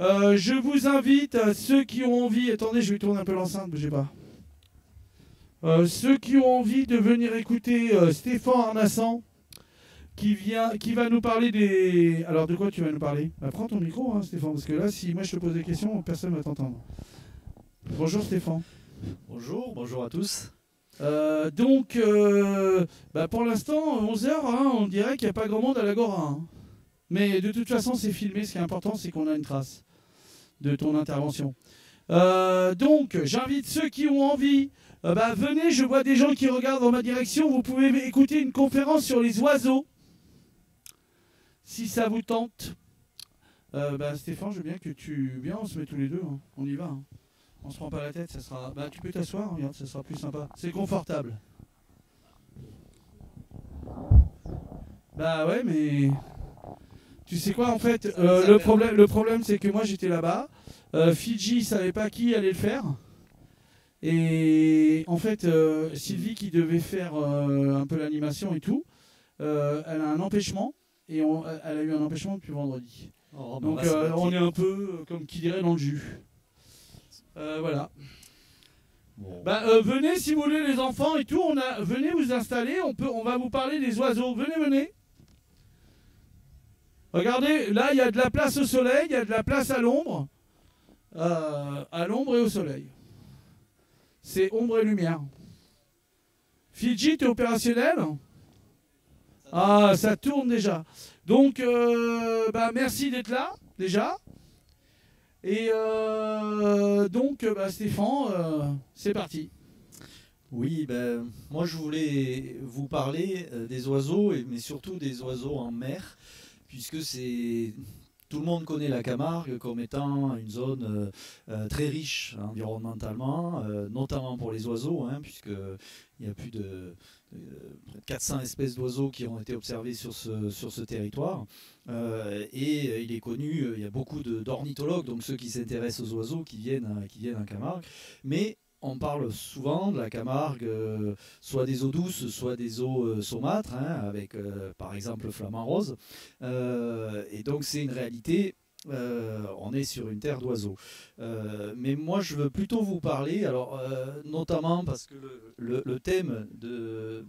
Je vous invite, ceux qui ont envie... Attendez, je vais tourner un peu l'enceinte, bougez pas. Ceux qui ont envie de venir écouter Stéphane Arnassan, qui va nous parler des... Alors, de quoi tu vas nous parler? Prends ton micro, hein, Stéphane, parce que là, si moi je te pose des questions, personne ne va t'entendre. Bonjour Stéphane. Bonjour à tous. Pour l'instant, 11 h, hein, on dirait qu'il n'y a pas grand monde à l'Agora. Hein. Mais de toute façon, c'est filmé. Ce qui est important, c'est qu'on a une trace de ton intervention. J'invite ceux qui ont envie. Venez, je vois des gens qui regardent dans ma direction. Vous pouvez écouter une conférence sur les oiseaux. Si ça vous tente. Stéphane, je veux bien que tu... Viens, on se met tous les deux. Hein. On y va. Hein. On se prend pas la tête. Ça sera... tu peux t'asseoir, regarde, ça sera plus sympa. C'est confortable. Ouais, mais... Tu sais quoi, en fait, le problème, c'est que moi, j'étais là-bas. Fidji, il savait pas qui allait le faire. Et en fait, Sylvie, qui devait faire un peu l'animation et tout, elle a un empêchement. Et elle a eu un empêchement depuis vendredi. Donc, on est un peu, comme qui dirait, dans le jus. Voilà. Bon. Venez, si vous voulez, les enfants et tout. Venez vous installer. On va vous parler des oiseaux. Venez. Regardez, là, il y a de la place au soleil, il y a de la place à l'ombre. À l'ombre et au soleil. C'est ombre et lumière. Fidji, tu es opérationnel? Ah, ça tourne déjà. Donc, merci d'être là, déjà. Et Stéphane, c'est parti. Oui, moi je voulais vous parler des oiseaux, mais surtout des oiseaux en mer, puisque tout le monde connaît la Camargue comme étant une zone très riche environnementalement, notamment pour les oiseaux, puisqu'il y a plus de 400 espèces d'oiseaux qui ont été observées sur ce territoire. Et il est connu, il y a beaucoup d'ornithologues, donc ceux qui s'intéressent aux oiseaux, qui viennent en Camargue. Mais on parle souvent de la Camargue, soit des eaux douces, soit des eaux saumâtres, avec par exemple le flamant rose. Et donc c'est une réalité, on est sur une terre d'oiseaux. Mais moi je veux plutôt vous parler, notamment parce que le thème de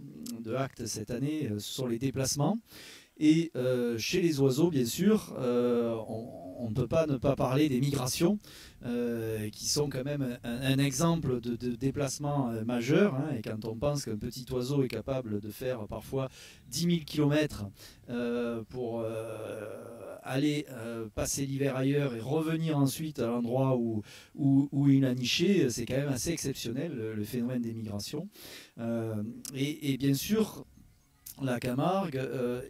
ACT cette année, ce sont les déplacements. Et chez les oiseaux, bien sûr, on ne peut pas ne pas parler des migrations, qui sont quand même un exemple de déplacement majeur. Et quand on pense qu'un petit oiseau est capable de faire parfois 10 000 km pour aller passer l'hiver ailleurs et revenir ensuite à l'endroit où il a niché, c'est quand même assez exceptionnel, le phénomène des migrations. Et bien sûr, la Camargue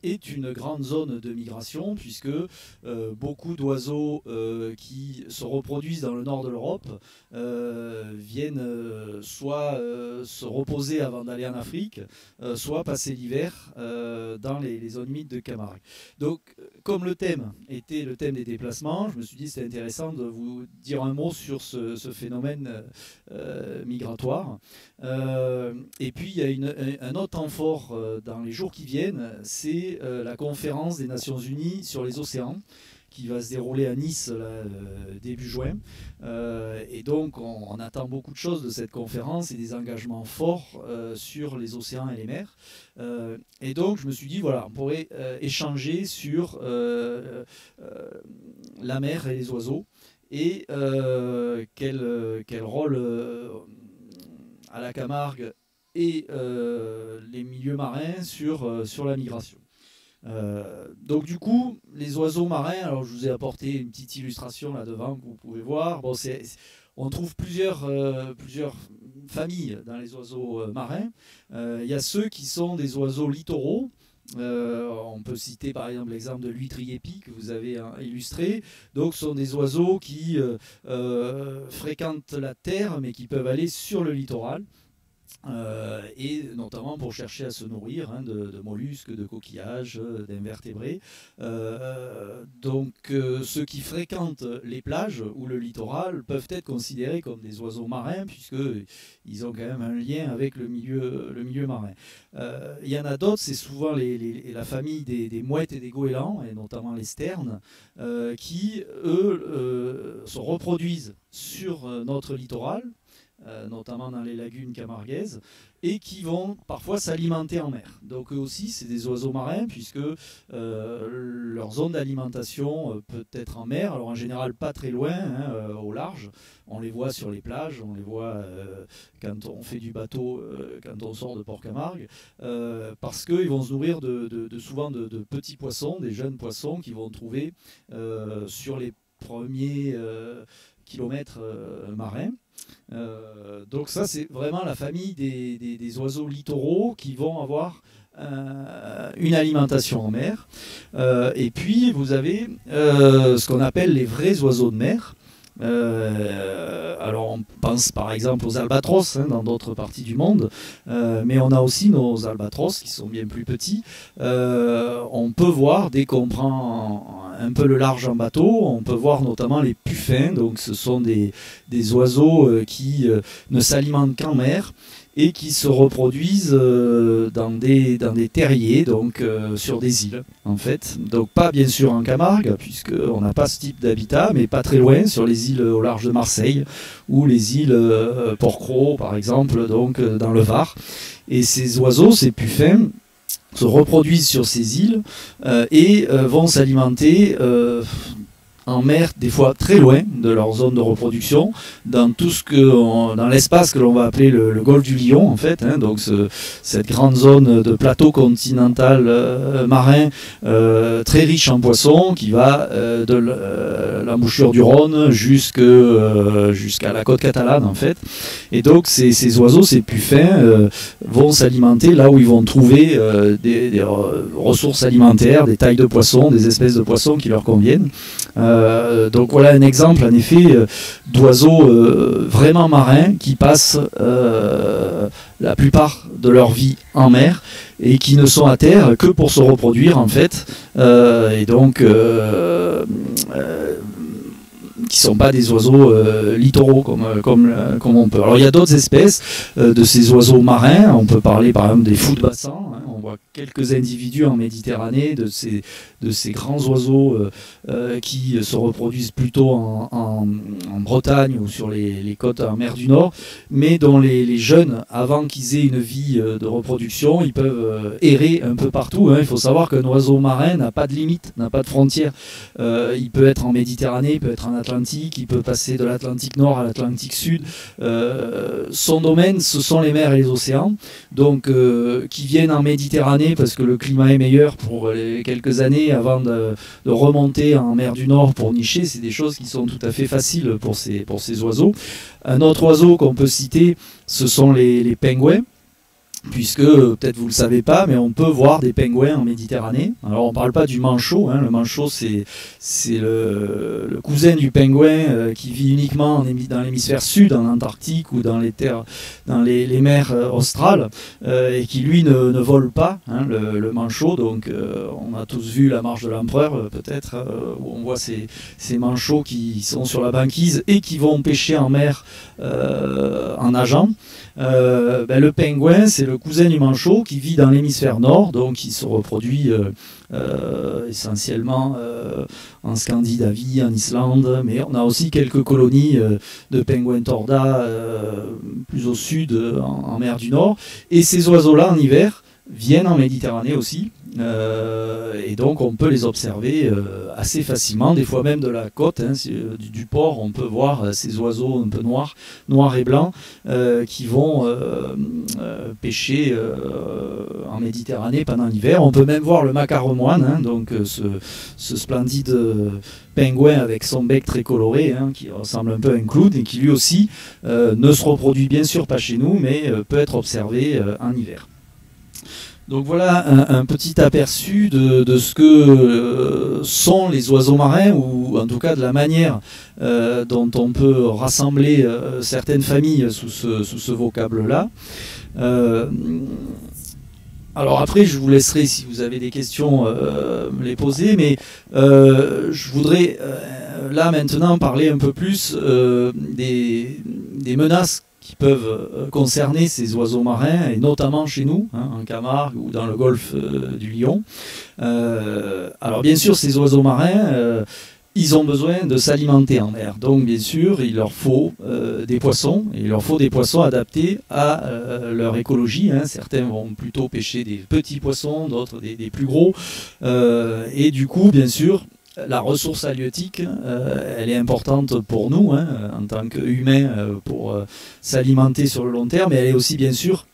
est une grande zone de migration, puisque beaucoup d'oiseaux qui se reproduisent dans le nord de l'Europe viennent soit se reposer avant d'aller en Afrique, soit passer l'hiver dans les zones humides de Camargue. Donc, comme le thème était le thème des déplacements, je me suis dit que c'était intéressant de vous dire un mot sur ce phénomène migratoire. Et puis, il y a un autre temps fort dans les jours qui viennent, c'est la conférence des Nations Unies sur les océans, qui va se dérouler à Nice début juin. Et donc, on attend beaucoup de choses de cette conférence et des engagements forts sur les océans et les mers. Et donc, je me suis dit, voilà, on pourrait échanger sur la mer et les oiseaux, et quel rôle à la Camargue et les milieux marins sur la migration. Donc du coup, les oiseaux marins, alors je vous ai apporté une petite illustration là devant que vous pouvez voir. Bon, on trouve plusieurs familles dans les oiseaux marins. Il y a ceux qui sont des oiseaux littoraux. On peut citer par exemple l'exemple de l'huîtrier épi que vous avez illustré. Donc ce sont des oiseaux qui fréquentent la terre mais qui peuvent aller sur le littoral. et notamment pour chercher à se nourrir de mollusques, de coquillages, d'invertébrés. Donc ceux qui fréquentent les plages ou le littoral peuvent être considérés comme des oiseaux marins, puisqu'ils ont quand même un lien avec le milieu marin. Il y en a d'autres, c'est souvent la famille des mouettes et des goélands, et notamment les sternes, qui, eux, se reproduisent sur notre littoral, notamment dans les lagunes camarguaises, et qui vont parfois s'alimenter en mer. Donc eux aussi, c'est des oiseaux marins, puisque leur zone d'alimentation peut être en mer, alors en général pas très loin, au large. On les voit sur les plages, on les voit quand on fait du bateau, quand on sort de Port-Camargue, parce qu'ils vont se nourrir souvent de petits poissons, des jeunes poissons qu'ils vont trouver sur les premiers kilomètres marins. Donc ça, c'est vraiment la famille des oiseaux littoraux qui vont avoir une alimentation en mer. Et puis vous avez ce qu'on appelle les vrais oiseaux de mer. Alors on pense par exemple aux albatros dans d'autres parties du monde, mais on a aussi nos albatros qui sont bien plus petits. On peut voir, dès qu'on prend un peu le large en bateau, on peut voir notamment les puffins. Donc ce sont des oiseaux qui ne s'alimentent qu'en mer et qui se reproduisent dans des terriers, donc sur des îles en fait. Donc pas bien sûr en Camargue, puisqu'on n'a pas ce type d'habitat, mais pas très loin, sur les îles au large de Marseille, ou les îles Port-Cros par exemple, donc dans le Var. Et ces oiseaux, ces puffins, se reproduisent sur ces îles et vont s'alimenter en mer, des fois très loin de leur zone de reproduction, dans dans l'espace que l'on va appeler le golfe du Lion en fait, donc cette grande zone de plateau continental marin très riche en poissons, qui va de l'embouchure du Rhône jusqu'à la côte catalane en fait. Et donc ces oiseaux, ces puffins, vont s'alimenter là où ils vont trouver des ressources alimentaires, des tailles de poissons, des espèces de poissons qui leur conviennent. Donc voilà un exemple en effet d'oiseaux vraiment marins qui passent la plupart de leur vie en mer et qui ne sont à terre que pour se reproduire en fait, et donc qui ne sont pas des oiseaux littoraux comme on peut. Alors il y a d'autres espèces de ces oiseaux marins, on peut parler par exemple des fous de bassin, on voit quelques individus en Méditerranée de ces grands oiseaux qui se reproduisent plutôt en Bretagne ou sur les côtes en mer du Nord, mais dont les jeunes, avant qu'ils aient une vie de reproduction, ils peuvent errer un peu partout. Il faut savoir qu'un oiseau marin n'a pas de limite, n'a pas de frontières. Il peut être en Méditerranée, il peut être en Atlantique, il peut passer de l'Atlantique Nord à l'Atlantique Sud. Son domaine, ce sont les mers et les océans, donc qui viennent en Méditerranée parce que le climat est meilleur pour quelques années avant de remonter en mer du Nord pour nicher. C'est des choses qui sont tout à fait faciles pour ces oiseaux. Un autre oiseau qu'on peut citer, ce sont les pingouins, puisque peut-être vous ne le savez pas, mais on peut voir des pingouins en Méditerranée. Alors on ne parle pas du manchot, le manchot c'est le cousin du pingouin qui vit uniquement dans l'hémisphère sud, en Antarctique ou dans les mers australes, et qui lui ne vole pas, le manchot. Donc on a tous vu La Marche de l'Empereur peut-être, où on voit ces manchots qui sont sur la banquise et qui vont pêcher en mer en nageant. Le pingouin, c'est le cousin du manchot qui vit dans l'hémisphère nord, donc qui se reproduit essentiellement en Scandinavie, en Islande, mais on a aussi quelques colonies de pingouins torda plus au sud, en mer du Nord. Et ces oiseaux-là, en hiver, viennent en Méditerranée aussi, et donc on peut les observer assez facilement, des fois même de la côte, du port. On peut voir ces oiseaux un peu noirs et blancs, qui vont pêcher en Méditerranée pendant l'hiver. On peut même voir le macaremoine, donc ce splendide pingouin avec son bec très coloré, qui ressemble un peu à un clown, et qui lui aussi ne se reproduit bien sûr pas chez nous, mais peut être observé en hiver. Donc voilà un petit aperçu de ce que sont les oiseaux marins, ou en tout cas de la manière dont on peut rassembler certaines familles sous ce vocable-là. Alors après, je vous laisserai, si vous avez des questions, me les poser, mais je voudrais là maintenant parler un peu plus des menaces qui peuvent concerner ces oiseaux marins, et notamment chez nous, en Camargue ou dans le golfe du Lion. Alors bien sûr, ces oiseaux marins, ils ont besoin de s'alimenter en mer. Donc bien sûr, il leur faut des poissons, et il leur faut des poissons adaptés à leur écologie. Certains vont plutôt pêcher des petits poissons, d'autres des plus gros. Et du coup, bien sûr, la ressource halieutique, elle est importante pour nous, en tant qu'humains, pour s'alimenter sur le long terme, mais elle est aussi bien sûr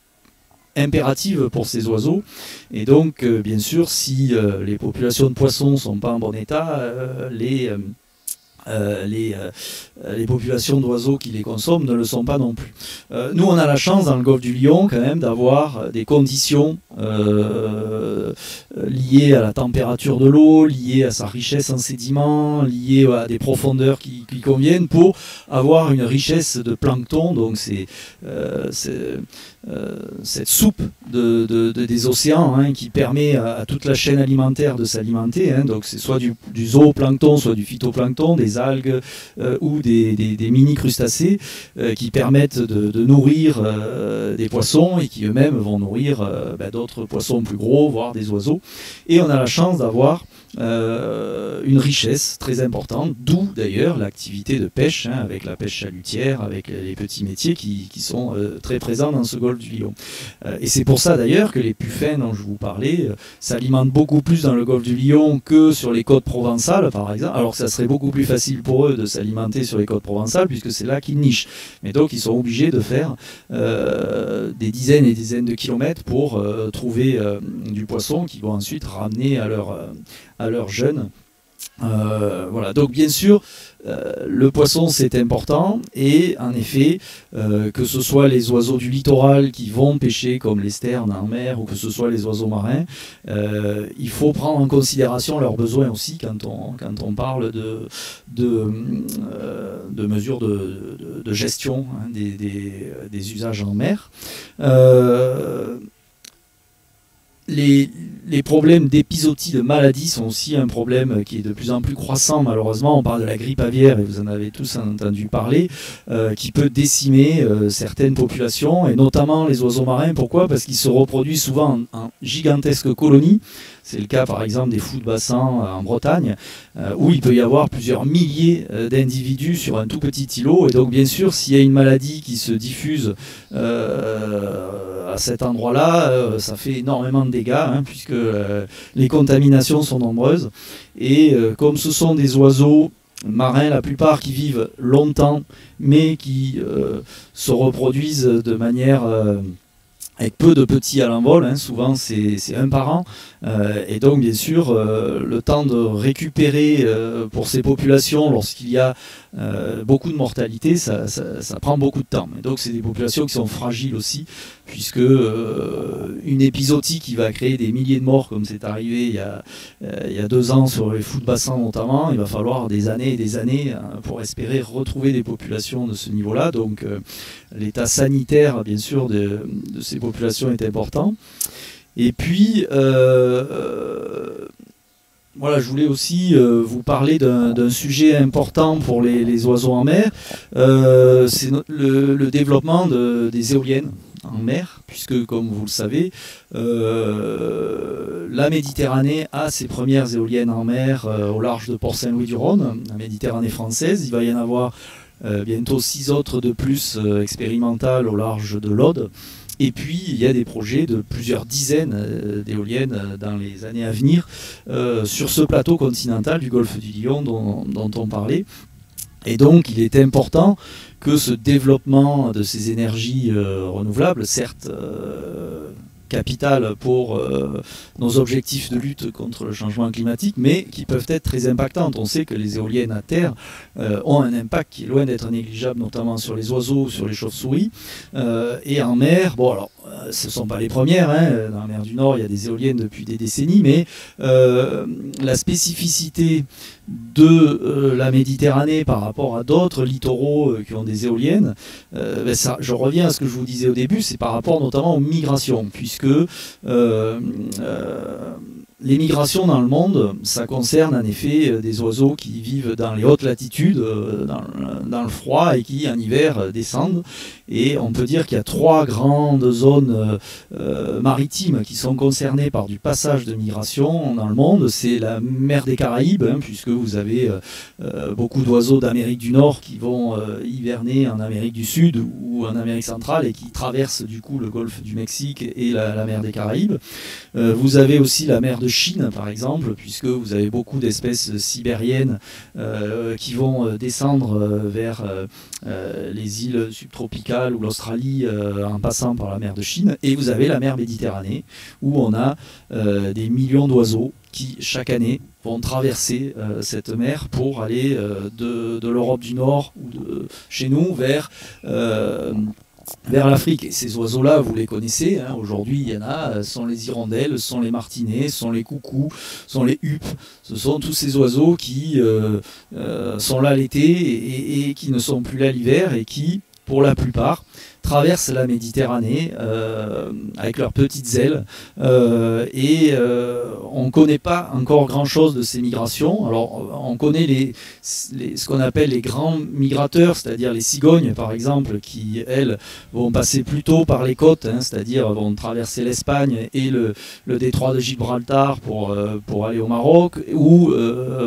impérative pour ces oiseaux. Et donc, bien sûr, si les populations de poissons ne sont pas en bon état, les populations d'oiseaux qui les consomment ne le sont pas non plus. Nous, on a la chance dans le golfe du Lion quand même d'avoir des conditions liées à la température de l'eau, liées à sa richesse en sédiments, liées à des profondeurs qui conviennent pour avoir une richesse de plancton. Donc c'est cette soupe des océans qui permet à toute la chaîne alimentaire de s'alimenter. Donc c'est soit du zooplancton, soit du phytoplancton, des algues ou des mini-crustacés qui permettent de nourrir des poissons, et qui eux-mêmes vont nourrir d'autres poissons plus gros, voire des oiseaux. Et on a la chance d'avoir une richesse très importante, d'où d'ailleurs l'activité de pêche, avec la pêche chalutière, avec les petits métiers qui sont très présents dans ce golfe du Lion. Et c'est pour ça d'ailleurs que les puffins dont je vous parlais s'alimentent beaucoup plus dans le golfe du Lion que sur les côtes provençales, par exemple, alors que ça serait beaucoup plus facile pour eux de s'alimenter sur les côtes provençales, puisque c'est là qu'ils nichent. Mais donc ils sont obligés de faire des dizaines et des dizaines de kilomètres pour trouver du poisson qu'ils vont ensuite ramener à leurs jeunes. Voilà. Donc bien sûr, le poisson c'est important, et en effet, que ce soit les oiseaux du littoral qui vont pêcher comme les sternes en mer, ou que ce soit les oiseaux marins, il faut prendre en considération leurs besoins aussi quand on parle de mesures de gestion des usages en mer. Les problèmes d'épizootie, de maladie, sont aussi un problème qui est de plus en plus croissant, malheureusement. On parle de la grippe aviaire, et vous en avez tous entendu parler, qui peut décimer certaines populations, et notamment les oiseaux marins. Pourquoi ? Parce qu'ils se reproduisent souvent en gigantesques colonies. C'est le cas par exemple des fous de bassin en Bretagne, où il peut y avoir plusieurs milliers d'individus sur un tout petit îlot. Et donc bien sûr, s'il y a une maladie qui se diffuse à cet endroit-là, ça fait énormément de dégâts, puisque les contaminations sont nombreuses. Et comme ce sont des oiseaux marins, la plupart qui vivent longtemps, mais qui se reproduisent de manière avec peu de petits à l'envol, souvent c'est un par an, et donc bien sûr le temps de récupérer pour ces populations, lorsqu'il y a beaucoup de mortalité, ça prend beaucoup de temps. Et donc c'est des populations qui sont fragiles aussi, puisque une épizootie qui va créer des milliers de morts, comme c'est arrivé il y a 2 ans sur les fous de bassin notamment, il va falloir des années et des années pour espérer retrouver des populations de ce niveau-là. Donc l'état sanitaire, bien sûr, de ces populations est important. Et puis, voilà, je voulais aussi vous parler d'un sujet important pour les oiseaux en mer. C'est le développement des éoliennes en mer, puisque, comme vous le savez, la Méditerranée a ses premières éoliennes en mer au large de Port-Saint-Louis-du-Rhône, la Méditerranée française. Il va y en avoir bientôt 6 autres de plus expérimentales au large de l'Aude. Et puis, il y a des projets de plusieurs dizaines d'éoliennes dans les années à venir sur ce plateau continental du golfe du Lion dont on parlait. Et donc, il est important que ce développement de ces énergies renouvelables, certes capitales pour nos objectifs de lutte contre le changement climatique, mais qui peuvent être très impactantes. On sait que les éoliennes à terre ont un impact qui est loin d'être négligeable, notamment sur les oiseaux, sur les chauves-souris. Et en mer, bon alors, ce ne sont pas les premières, hein. Dans la mer du Nord, il y a des éoliennes depuis des décennies, mais la spécificité de la Méditerranée par rapport à d'autres littoraux qui ont des éoliennes, je reviens à ce que je vous disais au début, c'est par rapport notamment aux migrations, puisque les migrations dans le monde, ça concerne en effet des oiseaux qui vivent dans les hautes latitudes, dans le froid, et qui en hiver descendent. Et on peut dire qu'il y a 3 grandes zones maritimes qui sont concernées par du passage de migration dans le monde. C'est la mer des Caraïbes, hein, puisque vous avez beaucoup d'oiseaux d'Amérique du Nord qui vont hiverner en Amérique du Sud ou en Amérique centrale et qui traversent du coup le golfe du Mexique et la mer des Caraïbes. Vous avez aussi la mer de Chine, par exemple, puisque vous avez beaucoup d'espèces sibériennes qui vont descendre vers les îles subtropicales ou l'Australie en passant par la mer de Chine. Et vous avez la mer Méditerranée, où on a des millions d'oiseaux qui, chaque année, vont traverser cette mer pour aller de l'Europe du Nord ou de chez nous vers l'Afrique. Et ces oiseaux-là, vous les connaissez, hein. Aujourd'hui, il y en a, ce sont les hirondelles, ce sont les martinets, ce sont les coucous, ce sont les huppes. Ce sont tous ces oiseaux qui sont là l'été et qui ne sont plus là l'hiver et qui, pour la plupart, traversent la Méditerranée avec leurs petites ailes on ne connaît pas encore grand-chose de ces migrations. Alors on connaît ce qu'on appelle les grands migrateurs, c'est-à-dire les cigognes par exemple, qui elles vont passer plutôt par les côtes, hein, c'est-à-dire vont traverser l'Espagne et le détroit de Gibraltar pour aller au Maroc, ou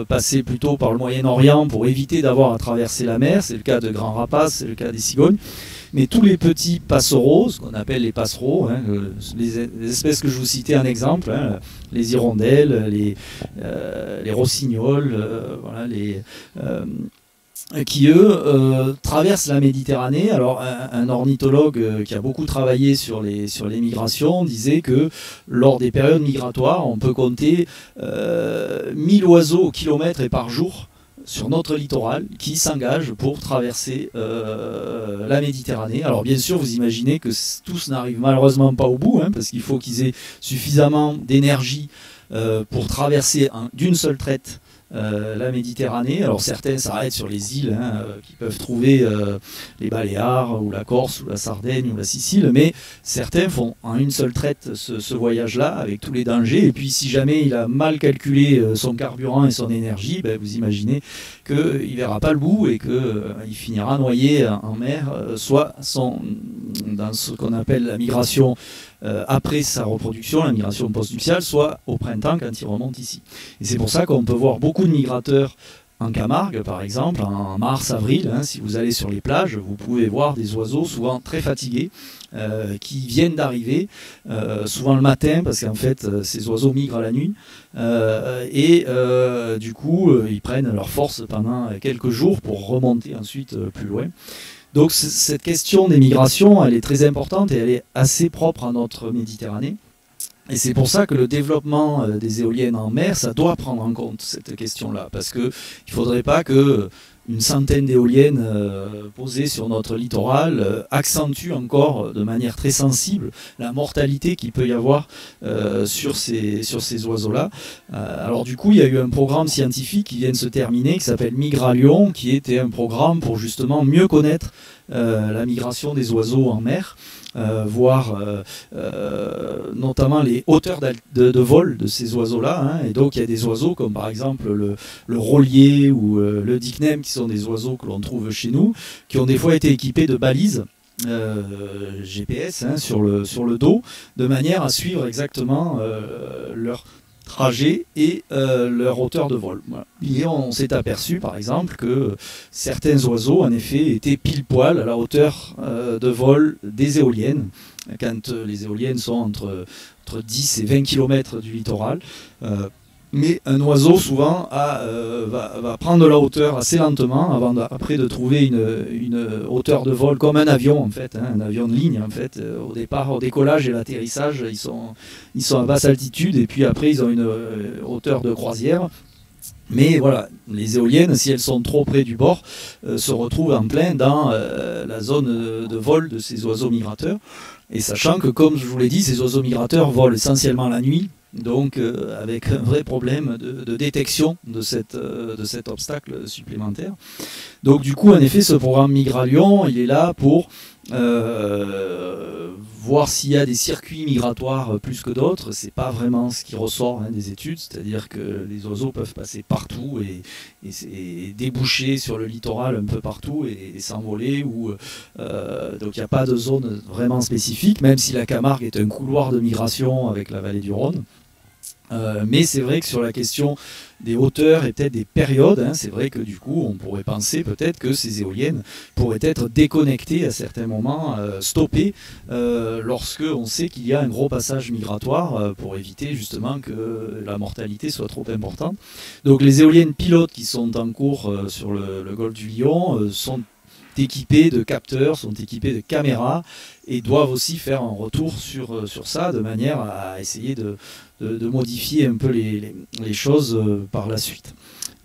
passer plutôt par le Moyen-Orient pour éviter d'avoir à traverser la mer. C'est le cas de grands rapaces, c'est le cas des cigognes. Mais tous les petits passereaux, ce qu'on appelle les passereaux, hein, les espèces que je vous citais en exemple, hein, les hirondelles, les rossignols, voilà, qui eux traversent la Méditerranée. Alors un ornithologue qui a beaucoup travaillé sur les migrations disait que lors des périodes migratoires, on peut compter 1000 oiseaux au kilomètre et par jour sur notre littoral qui s'engagent pour traverser la Méditerranée. Alors bien sûr, vous imaginez que tous n'arrivent malheureusement pas au bout, hein, parce qu'il faut qu'ils aient suffisamment d'énergie pour traverser d'une seule traite la Méditerranée. Alors certains s'arrêtent sur les îles qui peuvent trouver les Baléares ou la Corse ou la Sardaigne ou la Sicile, mais certains font en une seule traite ce voyage-là avec tous les dangers. Et puis si jamais il a mal calculé son carburant et son énergie, vous imaginez qu'il ne verra pas le bout et qu'il finira noyé en mer, soit dans ce qu'on appelle la migration après sa reproduction, la migration postnuptiale, soit au printemps quand il remonte ici. Et c'est pour ça qu'on peut voir beaucoup de migrateurs en Camargue, par exemple, en mars-avril. Hein, si vous allez sur les plages, vous pouvez voir des oiseaux souvent très fatigués qui viennent d'arriver, souvent le matin, parce qu'en fait, ces oiseaux migrent à la nuit. Du coup, ils prennent leur force pendant quelques jours pour remonter ensuite plus loin. Donc cette question des migrations, elle est très importante et elle est assez propre à notre Méditerranée. Et c'est pour ça que le développement des éoliennes en mer, ça doit prendre en compte cette question-là. Parce qu'il ne faudrait pas qu'une centaine d'éoliennes posées sur notre littoral accentue encore de manière très sensible la mortalité qu'il peut y avoir sur ces oiseaux-là. Alors du coup, il y a eu un programme scientifique qui vient de se terminer, qui s'appelle Migralion, qui était un programme pour justement mieux connaître la migration des oiseaux en mer. Voir notamment les hauteurs de vol de ces oiseaux-là. Hein. Et donc il y a des oiseaux comme par exemple le rôlier ou le dicnem, qui sont des oiseaux que l'on trouve chez nous, qui ont des fois été équipés de balises GPS sur le dos, de manière à suivre exactement leur trajet et leur hauteur de vol. Voilà. Et on s'est aperçu par exemple que certains oiseaux en effet étaient pile poil à la hauteur de vol des éoliennes, quand les éoliennes sont entre 10 et 20 km du littoral. Mais un oiseau, souvent, va prendre de la hauteur assez lentement avant après de trouver une hauteur de vol comme un avion, en fait, hein, un avion de ligne. En fait. Au départ, au décollage et l'atterrissage, ils sont à basse altitude et puis après, ils ont une hauteur de croisière. Mais voilà, les éoliennes, si elles sont trop près du bord, se retrouvent en plein dans la zone de vol de ces oiseaux migrateurs. Et sachant que, comme je vous l'ai dit, ces oiseaux migrateurs volent essentiellement la nuit. Donc avec un vrai problème de détection de cet obstacle supplémentaire. Donc du coup, en effet, ce programme Migralion, il est là pour voir s'il y a des circuits migratoires plus que d'autres. C'est pas vraiment ce qui ressort des études, c'est-à-dire que les oiseaux peuvent passer partout et déboucher sur le littoral un peu partout et s'envoler. Donc il n'y a pas de zone vraiment spécifique, même si la Camargue est un couloir de migration avec la vallée du Rhône. Mais c'est vrai que sur la question des hauteurs et peut-être des périodes, hein, c'est vrai que du coup on pourrait penser peut-être que ces éoliennes pourraient être déconnectées à certains moments, stoppées lorsque on sait qu'il y a un gros passage migratoire pour éviter justement que la mortalité soit trop importante. Donc les éoliennes pilotes qui sont en cours sur le golfe du Lion sont équipés de capteurs, sont équipés de caméras et doivent aussi faire un retour sur ça de manière à essayer de modifier un peu les choses par la suite.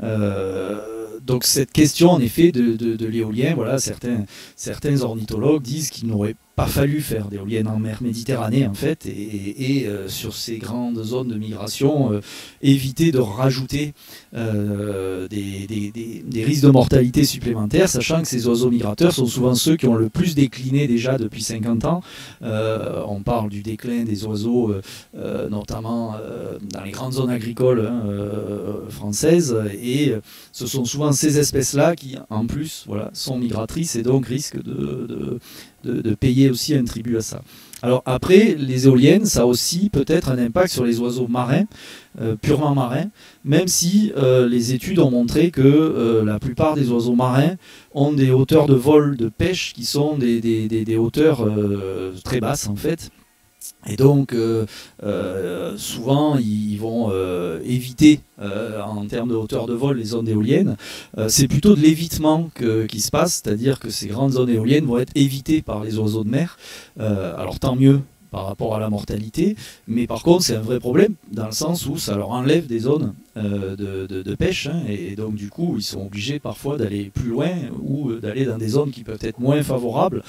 Donc cette question en effet de l'éolien, voilà, certains ornithologues disent qu'il n'aurait pas fallu faire d'éoliennes en mer Méditerranée en fait et sur ces grandes zones de migration éviter de rajouter des risques de mortalité supplémentaires, sachant que ces oiseaux migrateurs sont souvent ceux qui ont le plus décliné déjà depuis 50 ans. On parle du déclin des oiseaux notamment dans les grandes zones agricoles françaises et ce sont souvent ces espèces-là qui en plus voilà, sont migratrices et donc risquent de payer aussi un tribut à ça. Alors après, les éoliennes, ça a aussi peut-être un impact sur les oiseaux marins, purement marins, même si les études ont montré que la plupart des oiseaux marins ont des hauteurs de vol de pêche qui sont des hauteurs très basses en fait. Et donc, souvent, ils vont éviter, en termes de hauteur de vol, les zones éoliennes. C'est plutôt de l'évitement qui se passe, c'est-à-dire que ces grandes zones éoliennes vont être évitées par les oiseaux de mer. Alors, tant mieux par rapport à la mortalité, mais par contre, c'est un vrai problème, dans le sens où ça leur enlève des zones de pêche, hein, et donc, du coup, ils sont obligés parfois d'aller plus loin ou d'aller dans des zones qui peuvent être moins favorables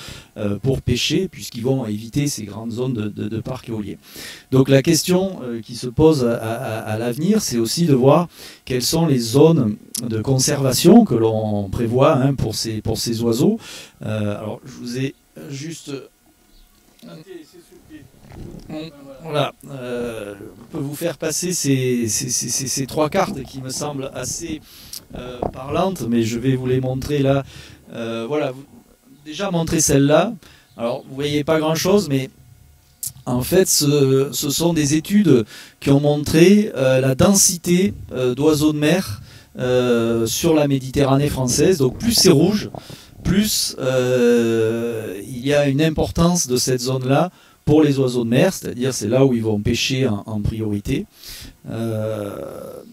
pour pêcher, puisqu'ils vont éviter ces grandes zones de parcs éoliens. Donc la question qui se pose à l'avenir, c'est aussi de voir quelles sont les zones de conservation que l'on prévoit hein, pour ces oiseaux. Alors je vous ai juste... Voilà, je peux vous faire passer ces trois cartes qui me semblent assez parlantes, mais je vais vous les montrer là. Voilà, déjà montrer celle-là. Alors, vous voyez pas grand-chose, mais en fait, ce sont des études qui ont montré la densité d'oiseaux de mer sur la Méditerranée française. Donc, plus c'est rouge, plus il y a une importance de cette zone-là pour les oiseaux de mer, c'est-à-dire c'est là où ils vont pêcher en priorité. Voilà.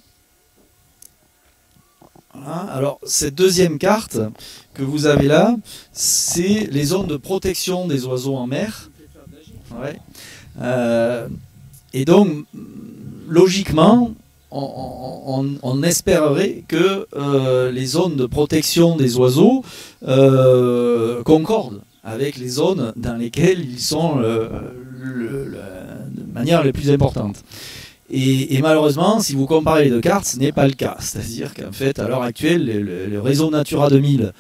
Alors cette deuxième carte que vous avez là, c'est les zones de protection des oiseaux en mer. Ouais. Et donc logiquement, on espérerait que les zones de protection des oiseaux concordent avec les zones dans lesquelles ils sont de manière la plus importante. Et malheureusement, si vous comparez les deux cartes, ce n'est pas le cas. C'est-à-dire qu'en fait, à l'heure actuelle, le réseau Natura 2000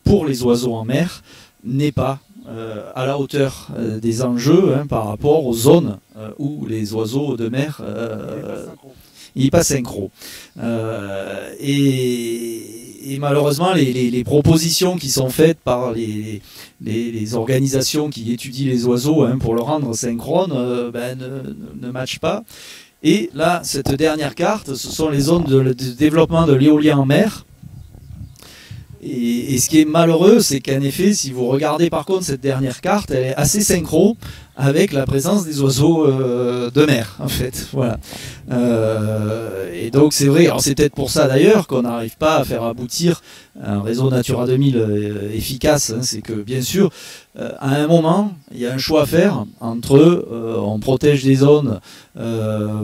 pour les oiseaux en mer n'est pas à la hauteur des enjeux hein, par rapport aux zones où les oiseaux de mer... il n'est pas synchro. Et malheureusement, les propositions qui sont faites par les organisations qui étudient les oiseaux hein, pour le rendre synchrone ne matchent pas. Et là, cette dernière carte, ce sont les zones de développement de l'éolien en mer. Et ce qui est malheureux, c'est qu'en effet, si vous regardez par contre cette dernière carte, elle est assez synchro avec la présence des oiseaux de mer, en fait. Voilà. Et donc c'est vrai, alors c'est peut-être pour ça d'ailleurs qu'on n'arrive pas à faire aboutir un réseau Natura 2000 efficace. Hein. C'est que bien sûr, à un moment, il y a un choix à faire entre on protège des zones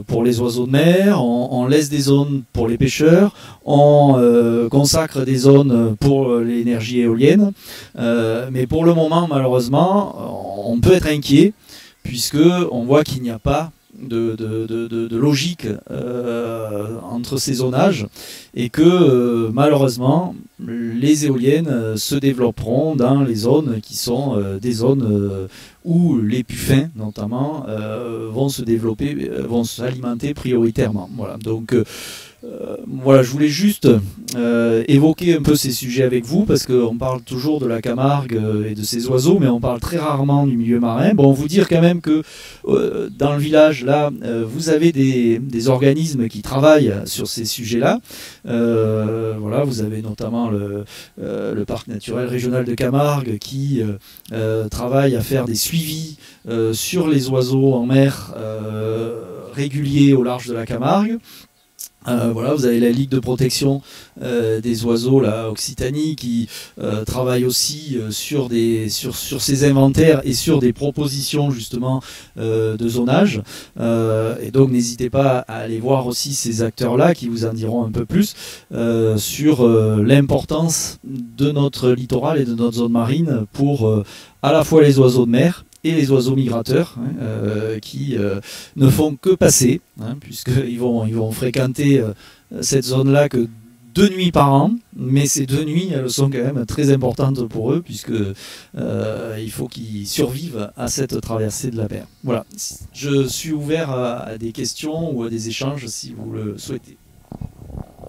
pour les oiseaux de mer, on laisse des zones pour les pêcheurs, on consacre des zones pour l'énergie éolienne. Mais pour le moment, malheureusement, on peut être inquiet puisque on voit qu'il n'y a pas de logique entre ces zonages et que malheureusement les éoliennes se développeront dans les zones qui sont des zones où les puffins notamment vont se développer, vont s'alimenter prioritairement. Voilà, donc voilà, je voulais juste évoquer un peu ces sujets avec vous parce qu'on parle toujours de la Camargue et de ces oiseaux, mais on parle très rarement du milieu marin. Bon, vous dire quand même que dans le village, là, vous avez des organismes qui travaillent sur ces sujets-là. Voilà, vous avez notamment le parc naturel régional de Camargue qui travaille à faire des suivis sur les oiseaux en mer réguliers au large de la Camargue. Voilà, vous avez la Ligue de protection des oiseaux, la Occitanie, qui travaille aussi sur ces inventaires et sur des propositions justement de zonage. Et donc n'hésitez pas à aller voir aussi ces acteurs-là qui vous en diront un peu plus sur l'importance de notre littoral et de notre zone marine pour à la fois les oiseaux de mer et les oiseaux migrateurs qui ne font que passer, puisqu'ils vont fréquenter cette zone-là que 2 nuits par an, mais ces 2 nuits, elles sont quand même très importantes pour eux, puisque il faut qu'ils survivent à cette traversée de la mer. Voilà, je suis ouvert à des questions ou à des échanges si vous le souhaitez.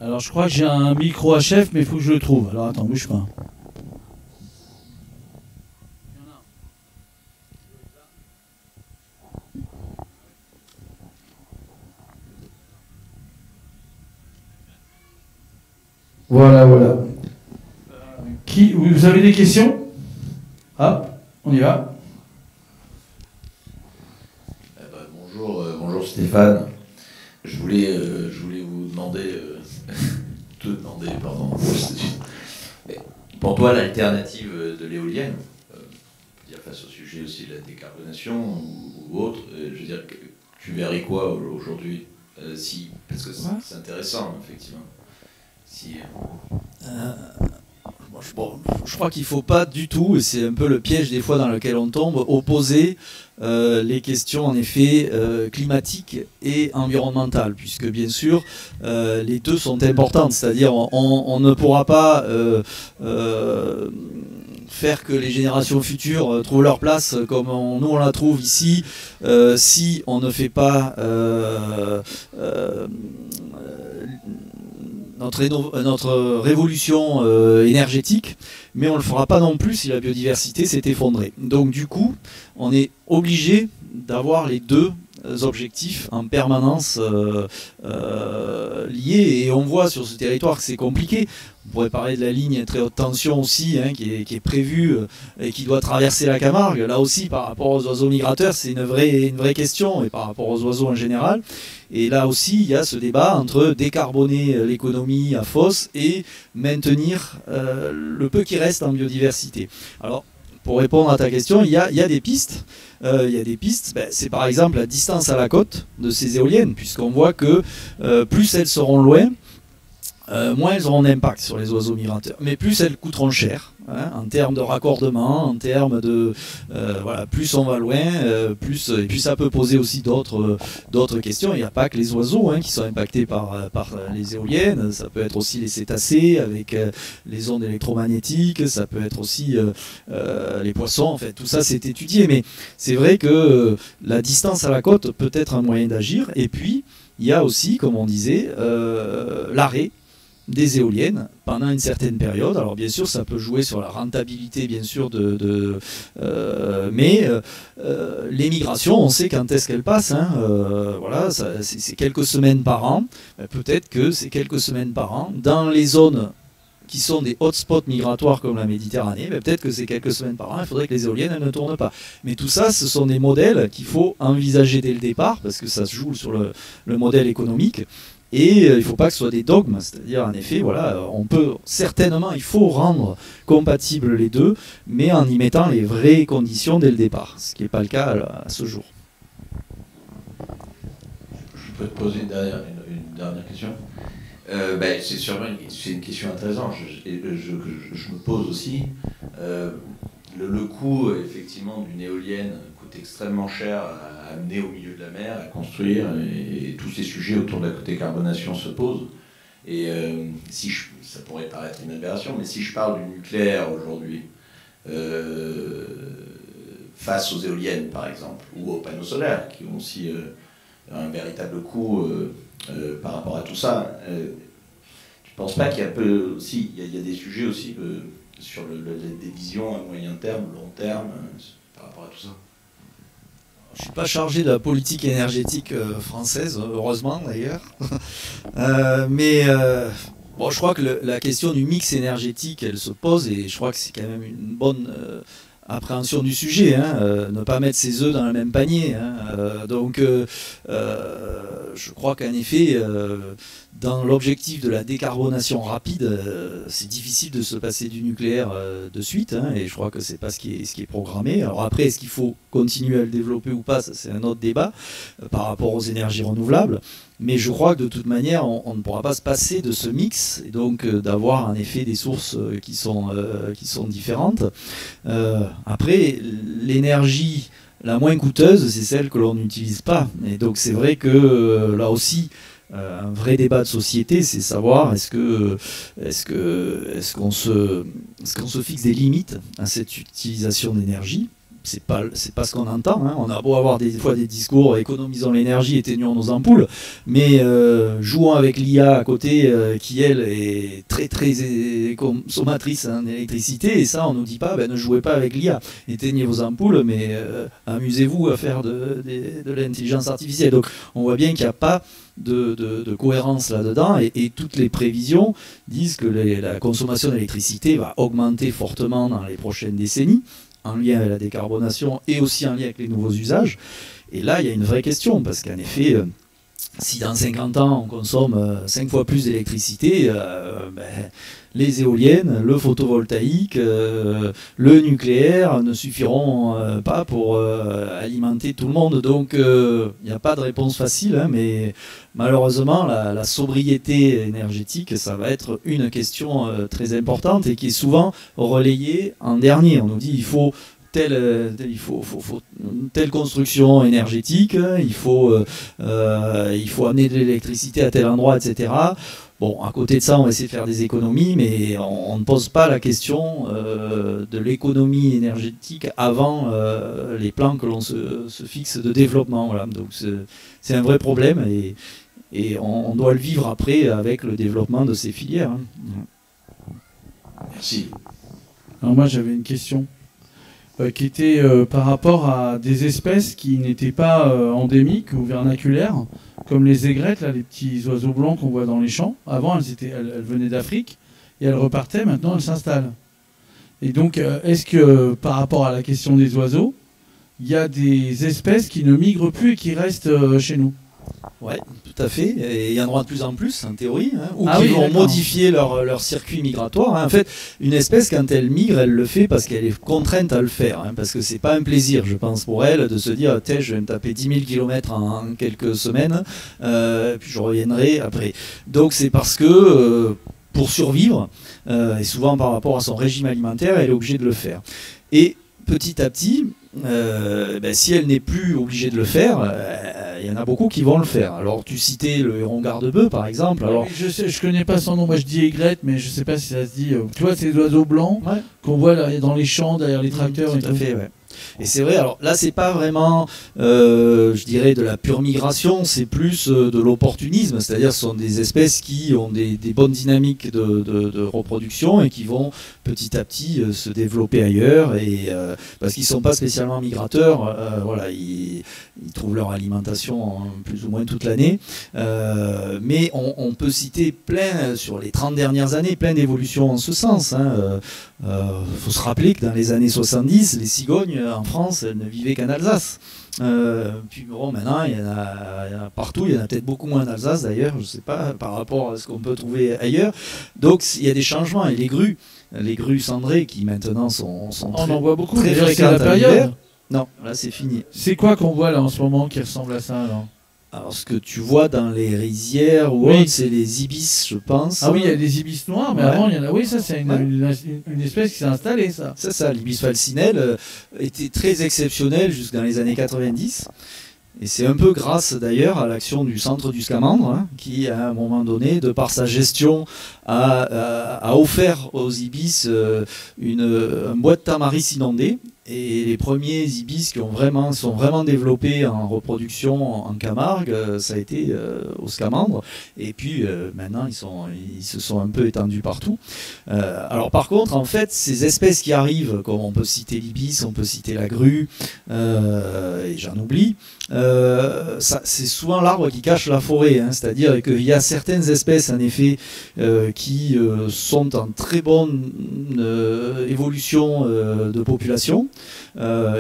Alors je crois que j'ai un micro à chef, mais il faut que je le trouve. Alors attends, bouge pas. Voilà, voilà. Vous avez des questions? Hop, on y va. Bonjour Stéphane. Je voulais vous demander, pardon. Pour toi, l'alternative de l'éolienne, face au sujet aussi de la décarbonation ou autre, je veux dire, tu verrais quoi aujourd'hui parce que c'est intéressant, effectivement. Je crois qu'il ne faut pas du tout, et c'est un peu le piège des fois dans lequel on tombe, opposer les questions en effet climatiques et environnementales, puisque bien sûr les deux sont importantes, c'est-à-dire on ne pourra pas faire que les générations futures trouvent leur place comme nous on la trouve ici si on ne fait pas notre révolution énergétique, mais on ne le fera pas non plus si la biodiversité s'est effondrée. Donc du coup, on est obligé d'avoir les deux objectifs en permanence liés, et on voit sur ce territoire que c'est compliqué. On pourrait parler de la ligne très haute tension aussi, qui est prévue et qui doit traverser la Camargue. Là aussi, par rapport aux oiseaux migrateurs, c'est une vraie question, et par rapport aux oiseaux en général. Et là aussi, il y a ce débat entre décarboner l'économie à Fos et maintenir le peu qui reste en biodiversité. Alors, pour répondre à ta question, il y a des pistes. C'est par exemple la distance à la côte de ces éoliennes, puisqu'on voit que plus elles seront loin, moins elles auront d'impact sur les oiseaux migrateurs, mais plus elles coûteront cher, en termes de raccordement, en termes de plus on va loin, et puis ça peut poser aussi d'autres questions. Il n'y a pas que les oiseaux qui sont impactés par les éoliennes, ça peut être aussi les cétacés avec les ondes électromagnétiques, ça peut être aussi les poissons. En fait, tout ça c'est étudié, mais c'est vrai que la distance à la côte peut être un moyen d'agir. Et puis il y a aussi, comme on disait, l'arrêt des éoliennes pendant une certaine période. Alors bien sûr, ça peut jouer sur la rentabilité, bien sûr, mais les migrations, on sait quand est-ce qu'elles passent. Voilà, c'est quelques semaines par an. Peut-être que c'est quelques semaines par an dans les zones qui sont des hotspots migratoires comme la Méditerranée, peut-être que ces quelques semaines par an, il faudrait que les éoliennes elles ne tournent pas. Mais tout ça, ce sont des modèles qu'il faut envisager dès le départ, parce que ça se joue sur le modèle économique. Et il ne faut pas que ce soit des dogmes, c'est-à-dire en effet, voilà, on peut certainement, il faut rendre compatibles les deux, mais en y mettant les vraies conditions dès le départ, ce qui n'est pas le cas à ce jour. Je peux te poser une dernière question. C'est sûrement une question intéressante. Je me pose aussi. Le coût, effectivement, d'une éolienne coûte extrêmement cher à amener au milieu de la mer, à construire, et tous ces sujets autour de la décarbonation se posent. Et ça pourrait paraître une aberration, mais si je parle du nucléaire aujourd'hui, face aux éoliennes, par exemple, ou aux panneaux solaires, qui ont aussi un véritable coût par rapport à tout ça, tu ne penses pas qu'il y a il y a des sujets aussi sur des visions à moyen terme, long terme, par rapport à tout ça? Je ne suis pas chargé de la politique énergétique française, heureusement d'ailleurs. Bon, je crois que la question du mix énergétique, elle se pose, et je crois que c'est quand même une bonne appréhension du sujet, ne pas mettre ses œufs dans le même panier. Je crois qu'en effet, dans l'objectif de la décarbonation rapide, c'est difficile de se passer du nucléaire de suite, et je crois que c'est pas ce qui est programmé. Alors après, est-ce qu'il faut continuer à le développer ou pas, ça c'est un autre débat par rapport aux énergies renouvelables. Mais je crois que de toute manière, on ne pourra pas se passer de ce mix, et donc d'avoir en effet des sources qui sont différentes. Après, l'énergie la moins coûteuse, c'est celle que l'on n'utilise pas. Et donc c'est vrai que là aussi, un vrai débat de société, c'est savoir est-ce qu'on se fixe des limites à cette utilisation d'énergie. C'est pas ce qu'on entend. On a beau avoir des fois des discours économisons l'énergie, éteignons nos ampoules, mais jouons avec l'IA à côté qui elle est très très consommatrice en électricité, et ça on nous dit pas ne jouez pas avec l'IA, éteignez vos ampoules, mais amusez-vous à faire de l'intelligence artificielle. Donc on voit bien qu'il n'y a pas de cohérence là-dedans, et toutes les prévisions disent que la consommation d'électricité va augmenter fortement dans les prochaines décennies, en lien avec la décarbonation et aussi en lien avec les nouveaux usages. Et là, il y a une vraie question, parce qu'en effet, si dans 50 ans, on consomme 5 fois plus d'électricité, les éoliennes, le photovoltaïque, le nucléaire ne suffiront pas pour alimenter tout le monde. Donc, il n'y a pas de réponse facile, mais malheureusement, la sobriété énergétique, ça va être une question très importante, et qui est souvent relayée en dernier. On nous dit il faut telle construction énergétique, il faut amener de l'électricité à tel endroit, etc. Bon, à côté de ça, on va essayer de faire des économies, mais on ne pose pas la question de l'économie énergétique avant les plans que l'on se fixe de développement. Voilà. Donc c'est un vrai problème, et on doit le vivre après avec le développement de ces filières. Merci. Alors moi, j'avais une question qui était par rapport à des espèces qui n'étaient pas endémiques ou vernaculaires, comme les aigrettes, là, les petits oiseaux blancs qu'on voit dans les champs. Avant, elles venaient d'Afrique et elles repartaient, maintenant elles s'installent. Et donc, est-ce que par rapport à la question des oiseaux, il y a des espèces qui ne migrent plus et qui restent chez nous? Oui, tout à fait. Et il y en aura de plus en plus, en théorie, ou qui vont modifier leur circuit migratoire. En fait, une espèce, quand elle migre, elle le fait parce qu'elle est contrainte à le faire. Parce que c'est pas un plaisir, je pense, pour elle, de se dire « je vais me taper 10 000 km en quelques semaines, puis je reviendrai après ». Donc c'est parce que, pour survivre, et souvent par rapport à son régime alimentaire, elle est obligée de le faire. Et petit à petit, si elle n'est plus obligée de le faire, il y en a beaucoup qui vont le faire. Alors tu citais le héron garde-bœuf par exemple. Alors, je connais pas son nom, moi je dis aigrette, mais je sais pas si ça se dit. Tu vois, ces oiseaux blancs qu'on voit là, dans les champs, derrière les tracteurs. Tout à fait, ouais. Et c'est vrai, alors là, c'est pas vraiment, je dirais, de la pure migration, c'est plus de l'opportunisme, c'est-à-dire ce sont des espèces qui ont des bonnes dynamiques de reproduction et qui vont petit à petit se développer ailleurs, et, parce qu'ils ne sont pas spécialement migrateurs, voilà, ils trouvent leur alimentation plus ou moins toute l'année. Mais on peut citer plein, sur les 30 dernières années, plein d'évolutions en ce sens. Faut se rappeler que dans les années 70, les cigognes en France ne vivaient qu'en Alsace. Puis bon, maintenant il y en a partout, il y en a peut-être beaucoup moins en Alsace d'ailleurs, je ne sais pas, par rapport à ce qu'on peut trouver ailleurs. Donc il y a des changements, et les grues cendrées qui maintenant sont on en voit beaucoup, très fréquentes à l'hiver. Non, là c'est fini. C'est quoi qu'on voit là en ce moment qui ressemble à ça alors? Alors, ce que tu vois dans les rizières ou autres, c'est les ibis, je pense. Ah oui, il y a des ibis noirs, mais avant, il y en a. Oui, ça, c'est une espèce qui s'est installée, ça. C'est ça, l'ibis falcinelle était très exceptionnel jusque dans les années 90. Et c'est un peu grâce d'ailleurs à l'action du centre du Scamandre, qui à un moment donné, de par sa gestion, a offert aux ibis un bois de tamaris inondé. Et les premiers ibis qui sont vraiment développés en reproduction en Camargue, ça a été au Scamandre. Et puis maintenant, ils se sont un peu étendus partout. Alors par contre, en fait, ces espèces qui arrivent, comme on peut citer l'ibis, on peut citer la grue, et j'en oublie, c'est souvent l'arbre qui cache la forêt. C'est-à-dire qu'il y a certaines espèces, en effet, qui sont en très bonne évolution de population.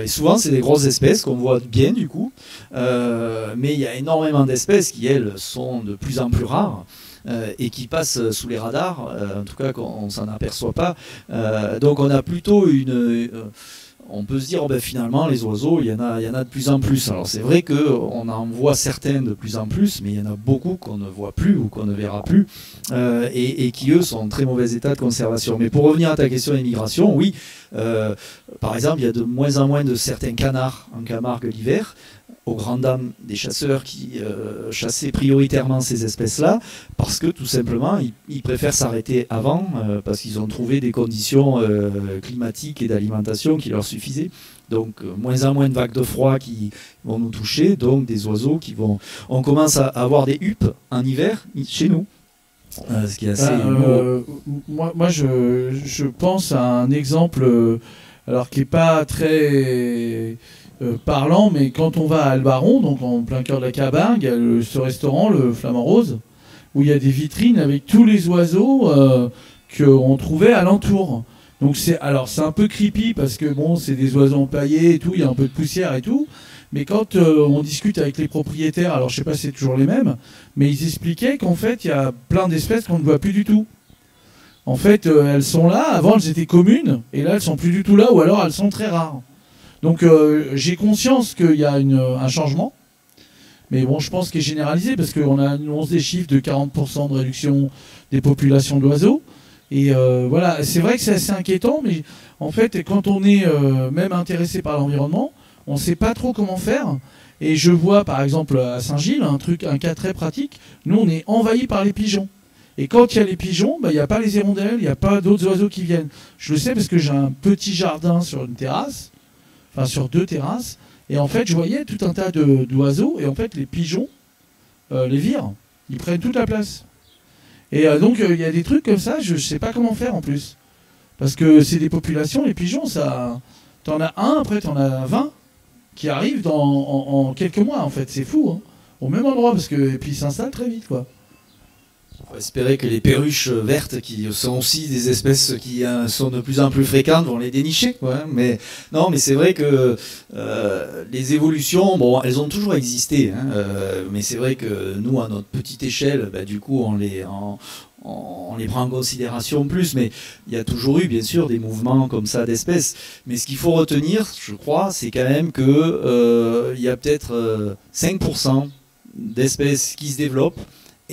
Et souvent c'est des grosses espèces qu'on voit bien du coup, mais il y a énormément d'espèces qui elles sont de plus en plus rares et qui passent sous les radars, en tout cas qu'on ne s'en aperçoit pas. Donc on a plutôt on peut se dire finalement les oiseaux il y en a de plus en plus. Alors c'est vrai qu'on en voit certains de plus en plus, mais il y en a beaucoup qu'on ne voit plus ou qu'on ne verra plus, et qui eux sont en très mauvais état de conservation. Mais pour revenir à ta question d'immigration, oui, par exemple il y a de moins en moins de certains canards en Camargue l'hiver, aux grandes dames des chasseurs qui chassaient prioritairement ces espèces-là, parce que tout simplement ils préfèrent s'arrêter avant, parce qu'ils ont trouvé des conditions climatiques et d'alimentation qui leur suffisaient. Donc moins en moins de vagues de froid qui vont nous toucher, donc des oiseaux qui vont... On commence à avoir des huppes en hiver chez nous. Ce qui est assez moi je pense à un exemple alors qui n'est pas très parlant, mais quand on va à Albaron, donc en plein cœur de la Camargue, il y a ce restaurant, le Flamand Rose, où il y a des vitrines avec tous les oiseaux qu'on trouvait alentour. Donc c'est un peu creepy parce que bon, c'est des oiseaux empaillés et tout, il y a un peu de poussière et tout. Mais quand on discute avec les propriétaires, alors je sais pas si c'est toujours les mêmes, mais ils expliquaient qu'en fait il y a plein d'espèces qu'on ne voit plus du tout. En fait, elles sont là, avant elles étaient communes, et là elles sont plus du tout là, ou alors elles sont très rares. Donc j'ai conscience qu'il y a un changement, mais bon, je pense qu'il est généralisé, parce qu'on annonce des chiffres de 40% de réduction des populations d'oiseaux. Et voilà, c'est vrai que c'est assez inquiétant, mais en fait, quand on est même intéressé par l'environnement, on ne sait pas trop comment faire. Et je vois par exemple à Saint-Gilles un cas très pratique. Nous, on est envahi par les pigeons. Et quand il y a les pigeons, il n'y a pas les hirondelles, il n'y a pas d'autres oiseaux qui viennent. Je le sais parce que j'ai un petit jardin sur une terrasse, enfin sur 2 terrasses. Et en fait, je voyais tout un tas d'oiseaux. Et en fait, les pigeons les virent. Ils prennent toute la place. Et donc, il y a des trucs comme ça, je ne sais pas comment faire en plus. Parce que c'est des populations, les pigeons, t'en as un, après t'en as 20 qui arrivent en quelques mois, en fait. C'est fou, hein. Au même endroit, et puis ils s'installent très vite, quoi. On va espérer que les perruches vertes, qui sont aussi des espèces qui sont de plus en plus fréquentes, vont les dénicher, quoi. Mais c'est vrai que les évolutions, bon, elles ont toujours existé, hein, mais c'est vrai que nous, à notre petite échelle, du coup, on les prend en considération plus, mais il y a toujours eu, bien sûr, des mouvements comme ça d'espèces. Mais ce qu'il faut retenir, je crois, c'est quand même qu'il y a peut-être 5% d'espèces qui se développent,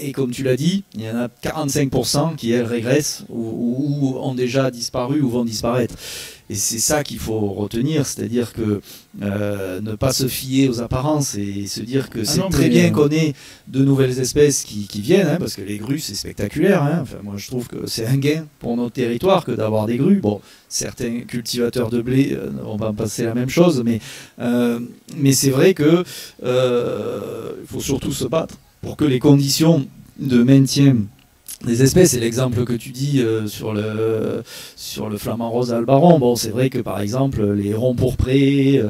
Et comme tu l'as dit, il y en a 45% qui, elles, régressent ou ont déjà disparu ou vont disparaître. Et c'est ça qu'il faut retenir, c'est-à-dire que ne pas se fier aux apparences et se dire que c'est très bien qu'on ait de nouvelles espèces qui viennent, hein, parce que les grues, c'est spectaculaire. Hein. Enfin, moi, je trouve que c'est un gain pour notre territoire que d'avoir des grues. Bon, certains cultivateurs de blé, on va en passer la même chose, mais c'est vrai qu'il faut surtout se battre pour que les conditions de maintien des espèces, et l'exemple que tu dis sur le flamand rose albaron, bon, c'est vrai que par exemple les hérons pourprés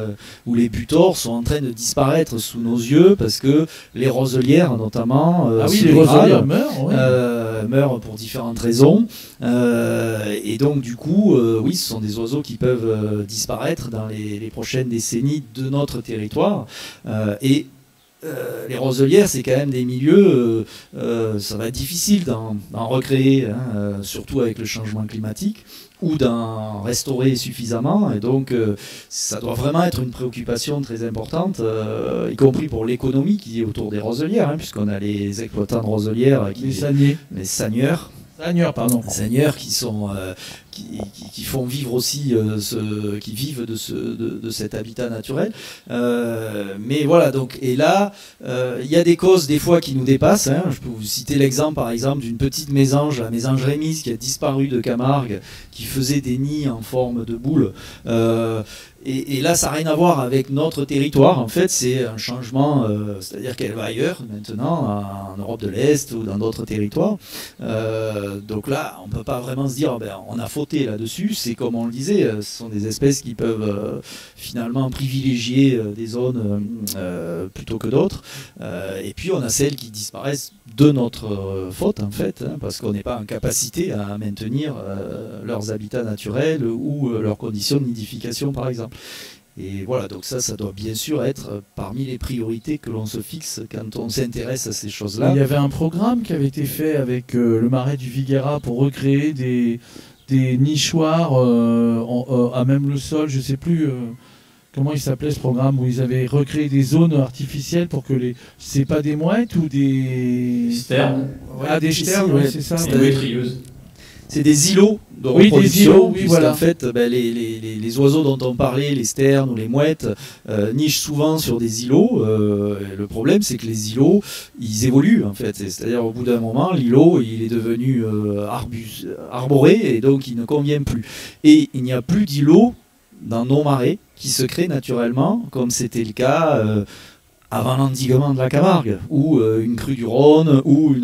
ou les butors sont en train de disparaître sous nos yeux parce que les roselières notamment les roselières meurent pour différentes raisons, et donc du coup oui, ce sont des oiseaux qui peuvent disparaître dans les prochaines décennies de notre territoire, et les roselières, c'est quand même des milieux, ça va être difficile d'en recréer, hein, surtout avec le changement climatique, ou d'en restaurer suffisamment. Et donc, ça doit vraiment être une préoccupation très importante, y compris pour l'économie qui est autour des roselières, hein, puisqu'on a les exploitants de roselières, les seigneurs. Seigneurs qui sont qui font vivre aussi qui vivent de cet habitat naturel, mais voilà, donc, et là il y a des causes des fois qui nous dépassent, hein. Je peux vous citer l'exemple par exemple d'une petite mésange, la mésange rémise, qui a disparu de Camargue, qui faisait des nids en forme de boule, et là, ça n'a rien à voir avec notre territoire. En fait, c'est un changement, c'est-à-dire qu'elle va ailleurs maintenant, en Europe de l'Est ou dans d'autres territoires. Donc là, on ne peut pas vraiment se dire, on a fauté là-dessus. C'est comme on le disait, ce sont des espèces qui peuvent finalement privilégier des zones plutôt que d'autres. Et puis, on a celles qui disparaissent de notre faute, en fait, hein, parce qu'on n'est pas en capacité à maintenir leurs habitats naturels ou leurs conditions de nidification, par exemple. Et voilà, donc ça doit bien sûr être parmi les priorités que l'on se fixe quand on s'intéresse à ces choses-là. Il y avait un programme qui avait été fait avec le Marais du Viguera pour recréer des nichoirs à même le sol, je ne sais plus comment il s'appelait ce programme, où ils avaient recréé des zones artificielles pour que c'est pas des mouettes ou des sternes. Des sternes, ouais, c'est ça. C'est des îlots de reproduction, voilà. En fait, les oiseaux dont on parlait, les sternes ou les mouettes, nichent souvent sur des îlots. Le problème, c'est que les îlots, ils évoluent, en fait. C'est-à-dire, au bout d'un moment, l'îlot, il est devenu arboré, et donc il ne convient plus. Et il n'y a plus d'îlots dans nos marais qui se créent naturellement, comme c'était le cas avant l'endiguement de la Camargue, ou une crue du Rhône, ou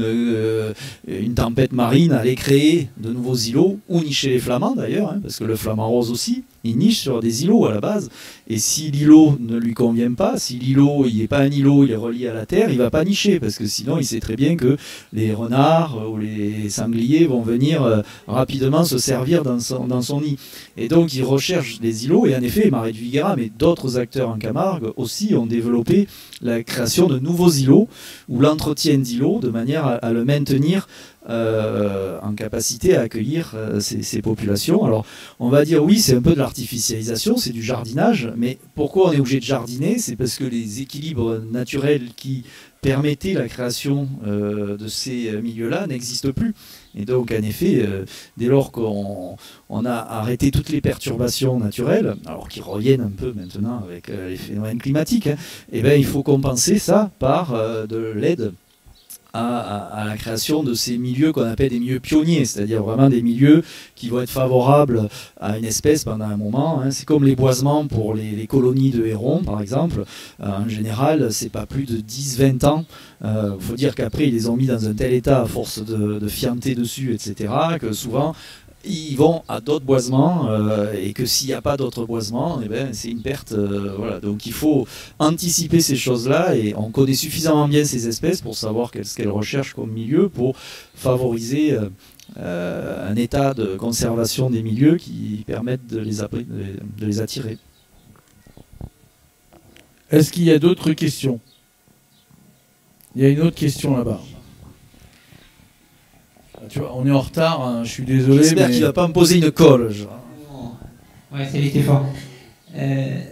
une tempête marine allait créer de nouveaux îlots, ou nicher les flamands d'ailleurs, hein, parce que le flamand rose aussi, il niche sur des îlots à la base, et si l'îlot ne lui convient pas, si l'îlot il n'est pas un îlot, il est relié à la terre, il ne va pas nicher, parce que sinon il sait très bien que les renards ou les sangliers vont venir rapidement se servir dans son nid. Et donc il recherche des îlots, et en effet, Marais du Viguera, mais d'autres acteurs en Camargue aussi ont développé la création de nouveaux îlots, ou l'entretien d'îlots, de manière à le maintenir en capacité à accueillir ces populations. Alors on va dire oui, c'est un peu de l'artificialisation, c'est du jardinage, mais pourquoi on est obligé de jardiner? C'est parce que les équilibres naturels qui permettaient la création de ces milieux-là n'existent plus. Et donc en effet, dès lors qu'on a arrêté toutes les perturbations naturelles, alors qui reviennent un peu maintenant avec les phénomènes climatiques, hein, et ben, il faut compenser ça par de l'aide à la création de ces milieux qu'on appelle des milieux pionniers, c'est-à-dire vraiment des milieux qui vont être favorables à une espèce pendant un moment, hein. C'est comme les boisements pour les colonies de hérons, par exemple. En général, c'est pas plus de 10-20 ans. Faut dire qu'après, ils les ont mis dans un tel état à force de fianter dessus, etc., que souvent, ils vont à d'autres boisements, et que s'il n'y a pas d'autres boisements, eh ben, c'est une perte. Voilà. Donc il faut anticiper ces choses-là, et on connaît suffisamment bien ces espèces pour savoir ce qu'elles recherchent comme milieu, pour favoriser un état de conservation des milieux qui permettent de les attirer. Est-ce qu'il y a d'autres questions? Il y a une autre question là-bas. Tu vois, on est en retard, hein, je suis désolé. J'espère qu'il ne va pas me poser une colle. Ouais, c'est l'été fort.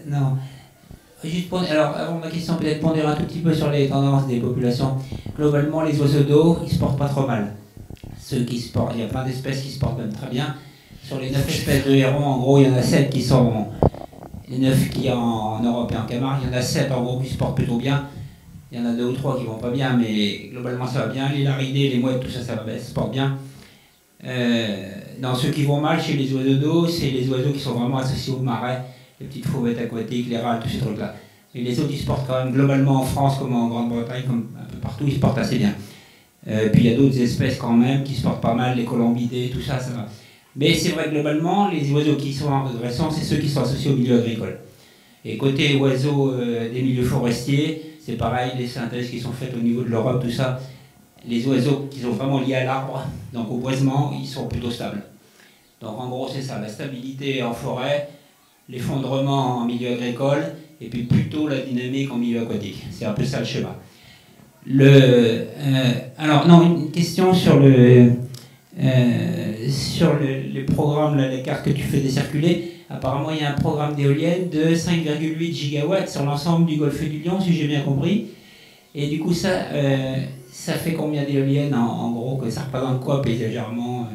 Non. Alors, avant ma question, peut-être pondérer un tout petit peu sur les tendances des populations. Globalement, les oiseaux d'eau, ils se portent pas trop mal. Ceux qui se portent, il y a plein d'espèces qui se portent même très bien. Sur les 9 espèces de hérons, en gros, il y en a 7 qui sont... Les 9 qu'il y a en Europe et en Camargue, il y en a 7 en gros qui se portent plutôt bien. Il y en a 2 ou 3 qui vont pas bien, mais globalement ça va bien. Les laridés, les mouettes, tout ça, ça se porte bien. Dans ceux qui vont mal chez les oiseaux d'eau, c'est les oiseaux qui sont vraiment associés aux marais, les petites fauvettes aquatiques, les râles, tous ces trucs-là. Et les autres, ils se portent quand même globalement en France comme en Grande-Bretagne, comme un peu partout, ils se portent assez bien. Puis il y a d'autres espèces quand même qui se portent pas mal, les colombidés, tout ça, ça va. Mais c'est vrai que globalement, les oiseaux qui sont en régression, c'est ceux qui sont associés au milieu agricole. Et côté oiseaux des milieux forestiers, c'est pareil, les synthèses qui sont faites au niveau de l'Europe, tout ça, les oiseaux qui sont vraiment liés à l'arbre, donc au boisement, ils sont plutôt stables. Donc en gros, c'est ça, la stabilité en forêt, l'effondrement en milieu agricole, et puis plutôt la dynamique en milieu aquatique. C'est un peu ça le schéma. Alors, non, une question sur le programme, là, les cartes que tu faisais circuler. Apparemment, il y a un programme d'éoliennes de 5,8 gigawatts sur l'ensemble du golfe du Lion, si j'ai bien compris. Et du coup, ça fait combien d'éoliennes en gros, que ça représente quoi paysagèrement?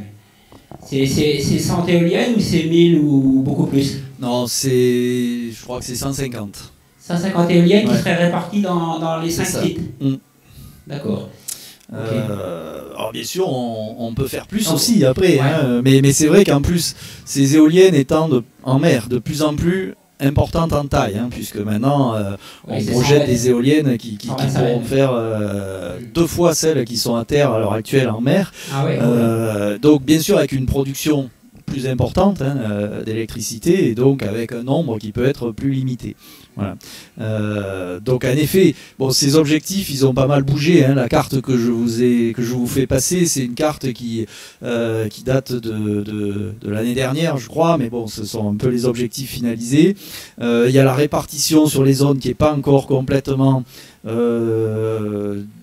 C'est 100 éoliennes ou c'est 1000 ou beaucoup plus? Non, je crois que c'est 150. 150 éoliennes qui seraient réparties dans les 5 sites. D'accord. Okay. Alors bien sûr, on peut faire plus aussi après, hein, mais c'est vrai qu'en plus, ces éoliennes étant en mer de plus en plus importantes en taille, hein, puisque maintenant on projette des éoliennes qui pourront faire 2 fois celles qui sont à terre à l'heure actuelle en mer. Donc bien sûr avec une production plus importante d'électricité et donc avec un nombre qui peut être plus limité. Voilà. Donc en effet, bon, ces objectifs, ils ont pas mal bougé. Hein. La carte que je vous fais passer, c'est une carte qui date de l'année dernière, je crois, mais bon, ce sont un peu les objectifs finalisés. Il y a la répartition sur les zones qui n'est pas encore complètement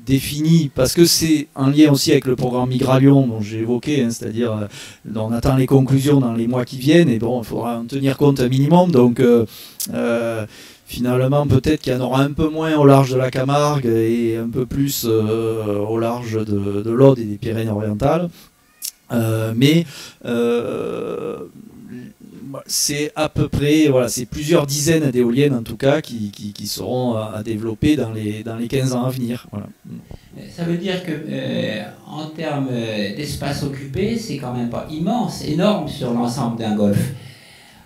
définie, parce que c'est en lien aussi avec le programme Migralion dont j'ai évoqué, hein, c'est-à-dire on attend les conclusions dans les mois qui viennent, et bon, il faudra en tenir compte un minimum. Donc finalement, peut-être qu'il y en aura un peu moins au large de la Camargue et un peu plus au large de l'Aude et des Pyrénées-Orientales. Mais c'est à peu près, voilà, c'est plusieurs dizaines d'éoliennes en tout cas qui seront à développer dans les 15 ans à venir. Voilà. Ça veut dire que en termes d'espace occupé, c'est quand même pas immense, énorme sur l'ensemble d'un golfe.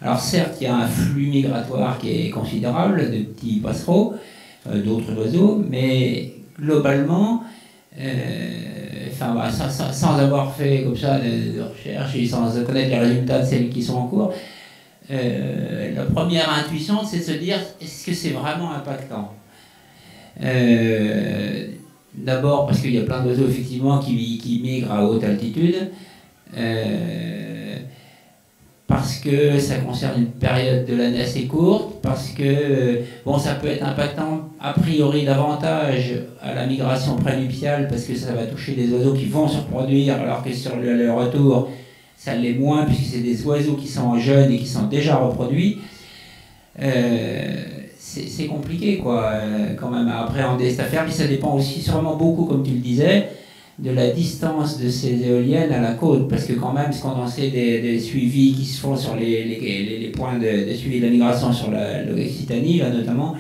Alors certes, il y a un flux migratoire qui est considérable de petits passereaux, d'autres oiseaux, mais globalement, sans avoir fait comme ça de recherche et sans connaître les résultats de celles qui sont en cours, la première intuition, c'est de se dire, est-ce que c'est vraiment impactant? D'abord parce qu'il y a plein d'oiseaux effectivement qui migrent à haute altitude, parce que ça concerne une période de l'année assez courte, parce que bon, ça peut être impactant a priori davantage à la migration prénuptiale, parce que ça va toucher des oiseaux qui vont se reproduire, alors que sur le retour, ça l'est moins, puisque c'est des oiseaux qui sont jeunes et qui sont déjà reproduits. C'est compliqué, quoi, quand même, à appréhender cette affaire, mais ça dépend aussi sûrement beaucoup, comme tu le disais, de la distance de ces éoliennes à la côte, parce que quand même, ce qu'on en sait des suivis qui se font sur les points de suivi de la migration sur l'Occitanie, là notamment,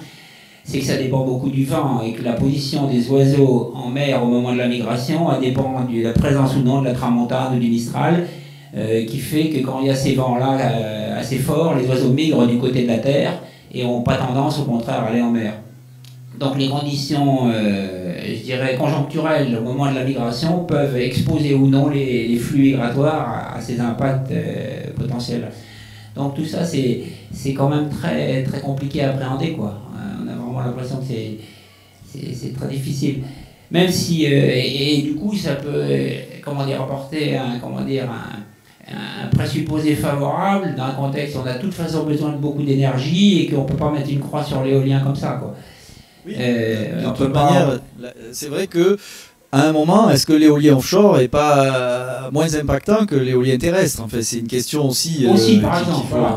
c'est que ça dépend beaucoup du vent, et que la position des oiseaux en mer au moment de la migration, elle dépend de la présence ou non de la tramontane ou du mistral, qui fait que quand il y a ces vents-là assez forts, les oiseaux migrent du côté de la terre, et n'ont pas tendance au contraire à aller en mer. Donc les conditions, je dirais, conjoncturelles au moment de la migration peuvent exposer ou non les flux migratoires à ces impacts potentiels. Donc tout ça, c'est quand même très, très compliqué à appréhender, quoi. On a vraiment l'impression que c'est très difficile. Même si, et du coup, ça peut, apporter un présupposé favorable dans un contexte où on a de toute façon besoin de beaucoup d'énergie et qu'on ne peut pas mettre une croix sur l'éolien comme ça, quoi. Oui, de toute manière, c'est vrai que à un moment, est-ce que l'éolien offshore n'est pas moins impactant que l'éolien terrestre? En fait, c'est une question aussi,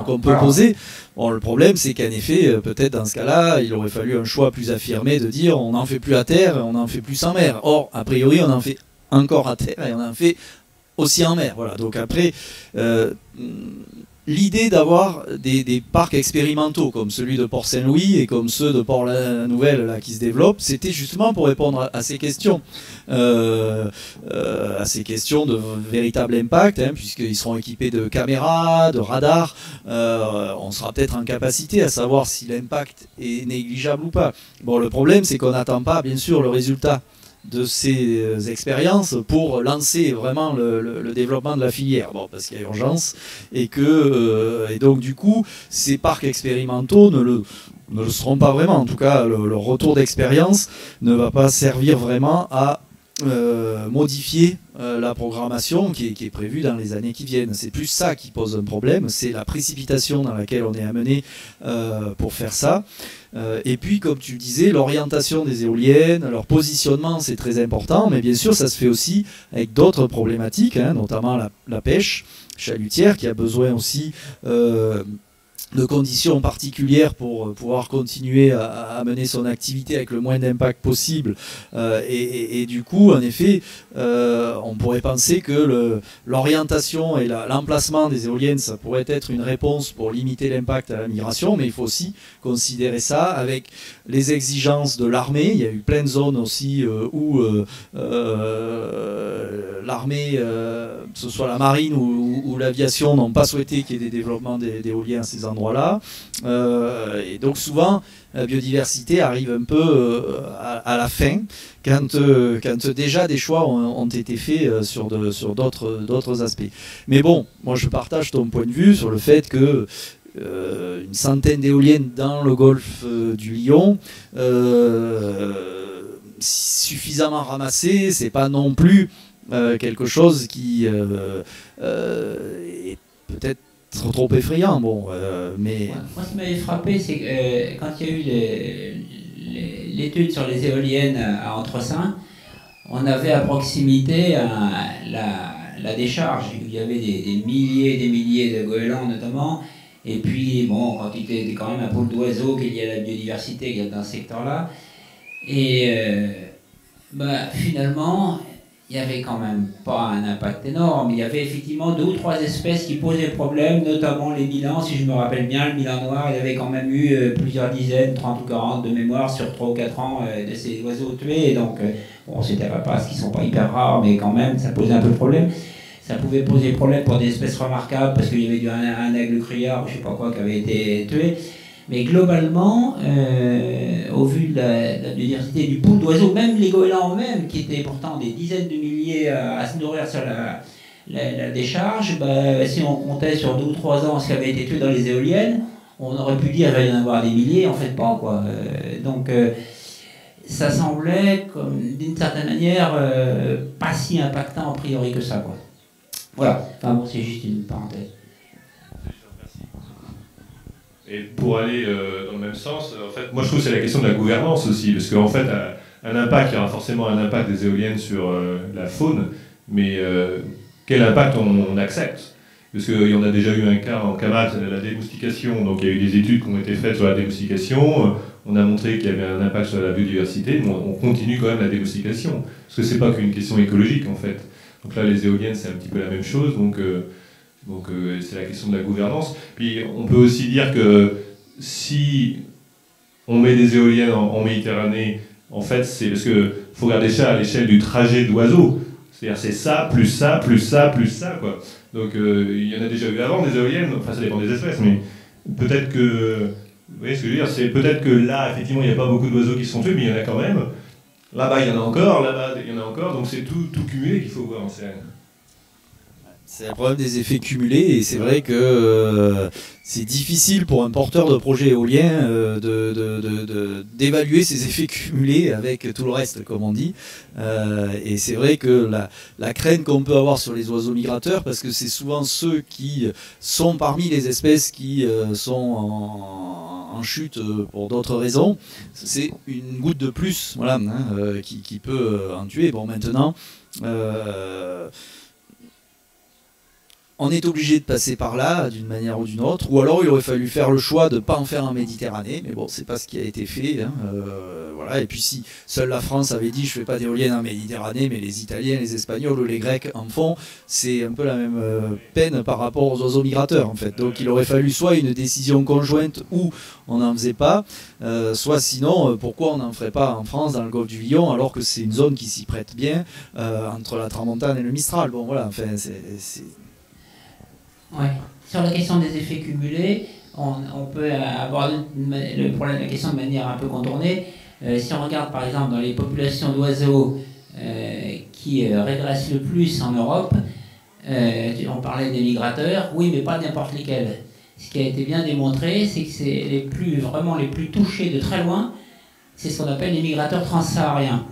qu'on peut poser. Bon, le problème, c'est qu'en effet, peut-être dans ce cas-là, il aurait fallu un choix plus affirmé de dire on n'en fait plus à terre, on n'en fait plus en mer. Or, a priori, on en fait encore à terre et on en fait aussi en mer. Voilà. Donc après, l'idée d'avoir des parcs expérimentaux comme celui de Port-Saint-Louis et comme ceux de Port-la-Nouvelle là, qui se développent, c'était justement pour répondre à ces questions. À ces questions de véritable impact, hein, puisqu'ils seront équipés de caméras, de radars. On sera peut-être en capacité à savoir si l'impact est négligeable ou pas. Bon, le problème, c'est qu'on n'attend pas, bien sûr, le résultat de ces expériences pour lancer vraiment le développement de la filière. Bon, parce qu'il y a urgence et donc du coup, ces parcs expérimentaux ne le seront pas vraiment. En tout cas, le retour d'expérience ne va pas servir vraiment à modifier la programmation qui est prévue dans les années qui viennent. C'est plus ça qui pose un problème, c'est la précipitation dans laquelle on est amené pour faire ça. Et puis, comme tu le disais, l'orientation des éoliennes, leur positionnement, c'est très important, mais bien sûr, ça se fait aussi avec d'autres problématiques, hein, notamment la pêche chalutière qui a besoin aussi de conditions particulières pour pouvoir continuer à mener son activité avec le moins d'impact possible. Et du coup, en effet, on pourrait penser que l'orientation et l'emplacement des éoliennes, ça pourrait être une réponse pour limiter l'impact à la migration, mais il faut aussi considérer ça avec les exigences de l'armée. Il y a eu plein de zones aussi où l'armée, que ce soit la marine ou l'aviation, n'ont pas souhaité qu'il y ait des développements d'éoliens à ces endroits-là. Et donc souvent, la biodiversité arrive un peu à la fin, quand déjà des choix ont été faits sur d'autres aspects. Mais bon, moi je partage ton point de vue sur le fait que une centaine d'éoliennes dans le golfe du Lion, suffisamment ramassées, c'est pas non plus quelque chose qui est peut-être trop effrayant. Bon, mais... Moi, ce qui m'avait frappé, c'est que quand il y a eu l'étude sur les éoliennes à Entresins, on avait à proximité la décharge, où il y avait des milliers et des milliers de goélands notamment. Et puis, bon, quand il était quand même un pôle d'oiseaux, qu'il y a la biodiversité qu'il y a dans ce secteur-là. Et finalement, il n'y avait quand même pas un impact énorme. Il y avait effectivement 2 ou 3 espèces qui posaient problème, notamment les milans. Si je me rappelle bien, le milan noir, il y avait quand même eu plusieurs dizaines, 30 ou 40 de mémoire sur 3 ou 4 ans de ces oiseaux tués. Et donc, bon, c'était pas parce qu'ils ne sont pas hyper rares, mais quand même, ça posait un peu de problème. Ça pouvait poser problème pour des espèces remarquables, parce qu'il y avait un aigle criard, je ne sais pas quoi, qui avait été tué. Mais globalement, au vu de la biodiversité du pool d'oiseaux, même les goélands eux-mêmes, qui étaient pourtant des dizaines de milliers à se nourrir sur la décharge, si on comptait sur 2 ou 3 ans ce qui avait été tué dans les éoliennes, on aurait pu dire qu'il va y en avoir des milliers, en fait pas, quoi. Donc ça semblait, d'une certaine manière, pas si impactant a priori que ça, quoi. Voilà, enfin bon, c'est juste une parenthèse. Et pour aller dans le même sens, en fait, moi je trouve que c'est la question de la gouvernance aussi, parce qu'en fait, un impact, il y aura forcément un impact des éoliennes sur la faune, mais quel impact on accepte? Parce qu'il y en a déjà eu un cas en Camargue, la démoustication, donc il y a eu des études qui ont été faites sur la démoustication, on a montré qu'il y avait un impact sur la biodiversité, mais on continue quand même la démoustication, parce que c'est pas qu'une question écologique en fait. Donc là, les éoliennes, c'est un petit peu la même chose, donc c'est la question de la gouvernance. Puis on peut aussi dire que si on met des éoliennes en Méditerranée, en fait, c'est parce qu'il faut regarder ça à l'échelle du trajet d'oiseaux. C'est-à-dire c'est ça, plus ça, plus ça, plus ça, quoi. Donc il y en a déjà eu avant des éoliennes, enfin ça dépend des espèces, mais peut-être que... Vous voyez ce que je veux dire? C'est peut-être que là, effectivement, il n'y a pas beaucoup d'oiseaux qui se sont tués, mais il y en a quand même. Là-bas, il y en a encore, là-bas, il y en a encore, donc c'est tout cumulé qu'il faut voir en scène. C'est le problème des effets cumulés, et c'est vrai que c'est difficile pour un porteur de projet éolien d'évaluer ces effets cumulés avec tout le reste, comme on dit. Et c'est vrai que la crainte qu'on peut avoir sur les oiseaux migrateurs, parce que c'est souvent ceux qui sont parmi les espèces qui sont en chute pour d'autres raisons, c'est une goutte de plus, voilà, qui peut en tuer. Bon, maintenant, on est obligé de passer par là, d'une manière ou d'une autre, ou alors il aurait fallu faire le choix de ne pas en faire en Méditerranée, mais bon, c'est pas ce qui a été fait. Voilà. Et puis si seule la France avait dit je fais pas d'éoliennes en Méditerranée, mais les Italiens, les Espagnols ou les Grecs en font, c'est un peu la même peine par rapport aux oiseaux migrateurs en fait. Donc il aurait fallu soit une décision conjointe où on n'en faisait pas, soit sinon pourquoi on n'en ferait pas en France dans le golfe du Lion alors que c'est une zone qui s'y prête bien entre la Tramontane et le Mistral. Bon voilà, enfin c'est... Ouais. Sur la question des effets cumulés, on peut aborder la question de manière un peu contournée. Si on regarde par exemple dans les populations d'oiseaux qui régressent le plus en Europe, on parlait des migrateurs, oui, mais pas n'importe lesquels. Ce qui a été bien démontré, c'est que c'est vraiment les plus touchés de très loin, c'est ce qu'on appelle les migrateurs transsahariens.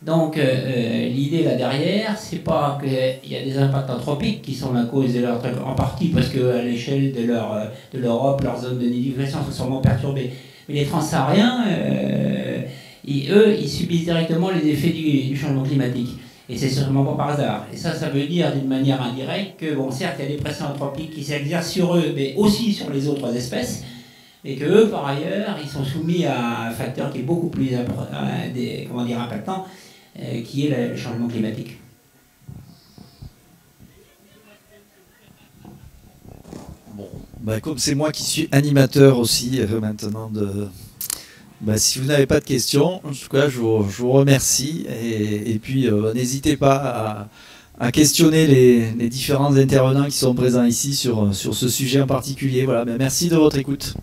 Donc l'idée là derrière, c'est pas qu'il y a des impacts anthropiques qui sont la cause de leur truc, en partie parce qu'à l'échelle de l'Europe, leurs zones de nidification sont sûrement perturbées. Mais les transsahariens, eux, ils subissent directement les effets du changement climatique. Et c'est sûrement pas par hasard. Et ça veut dire d'une manière indirecte que, bon, certes, il y a des pressions anthropiques qui s'exercent sur eux, mais aussi sur les autres espèces. Et que eux, par ailleurs, ils sont soumis à un facteur qui est beaucoup plus impactant, qui est le changement climatique. Bon, comme c'est moi qui suis animateur aussi maintenant, si vous n'avez pas de questions, en tout cas je vous remercie et puis n'hésitez pas à questionner les différents intervenants qui sont présents ici sur ce sujet en particulier. Voilà, merci de votre écoute.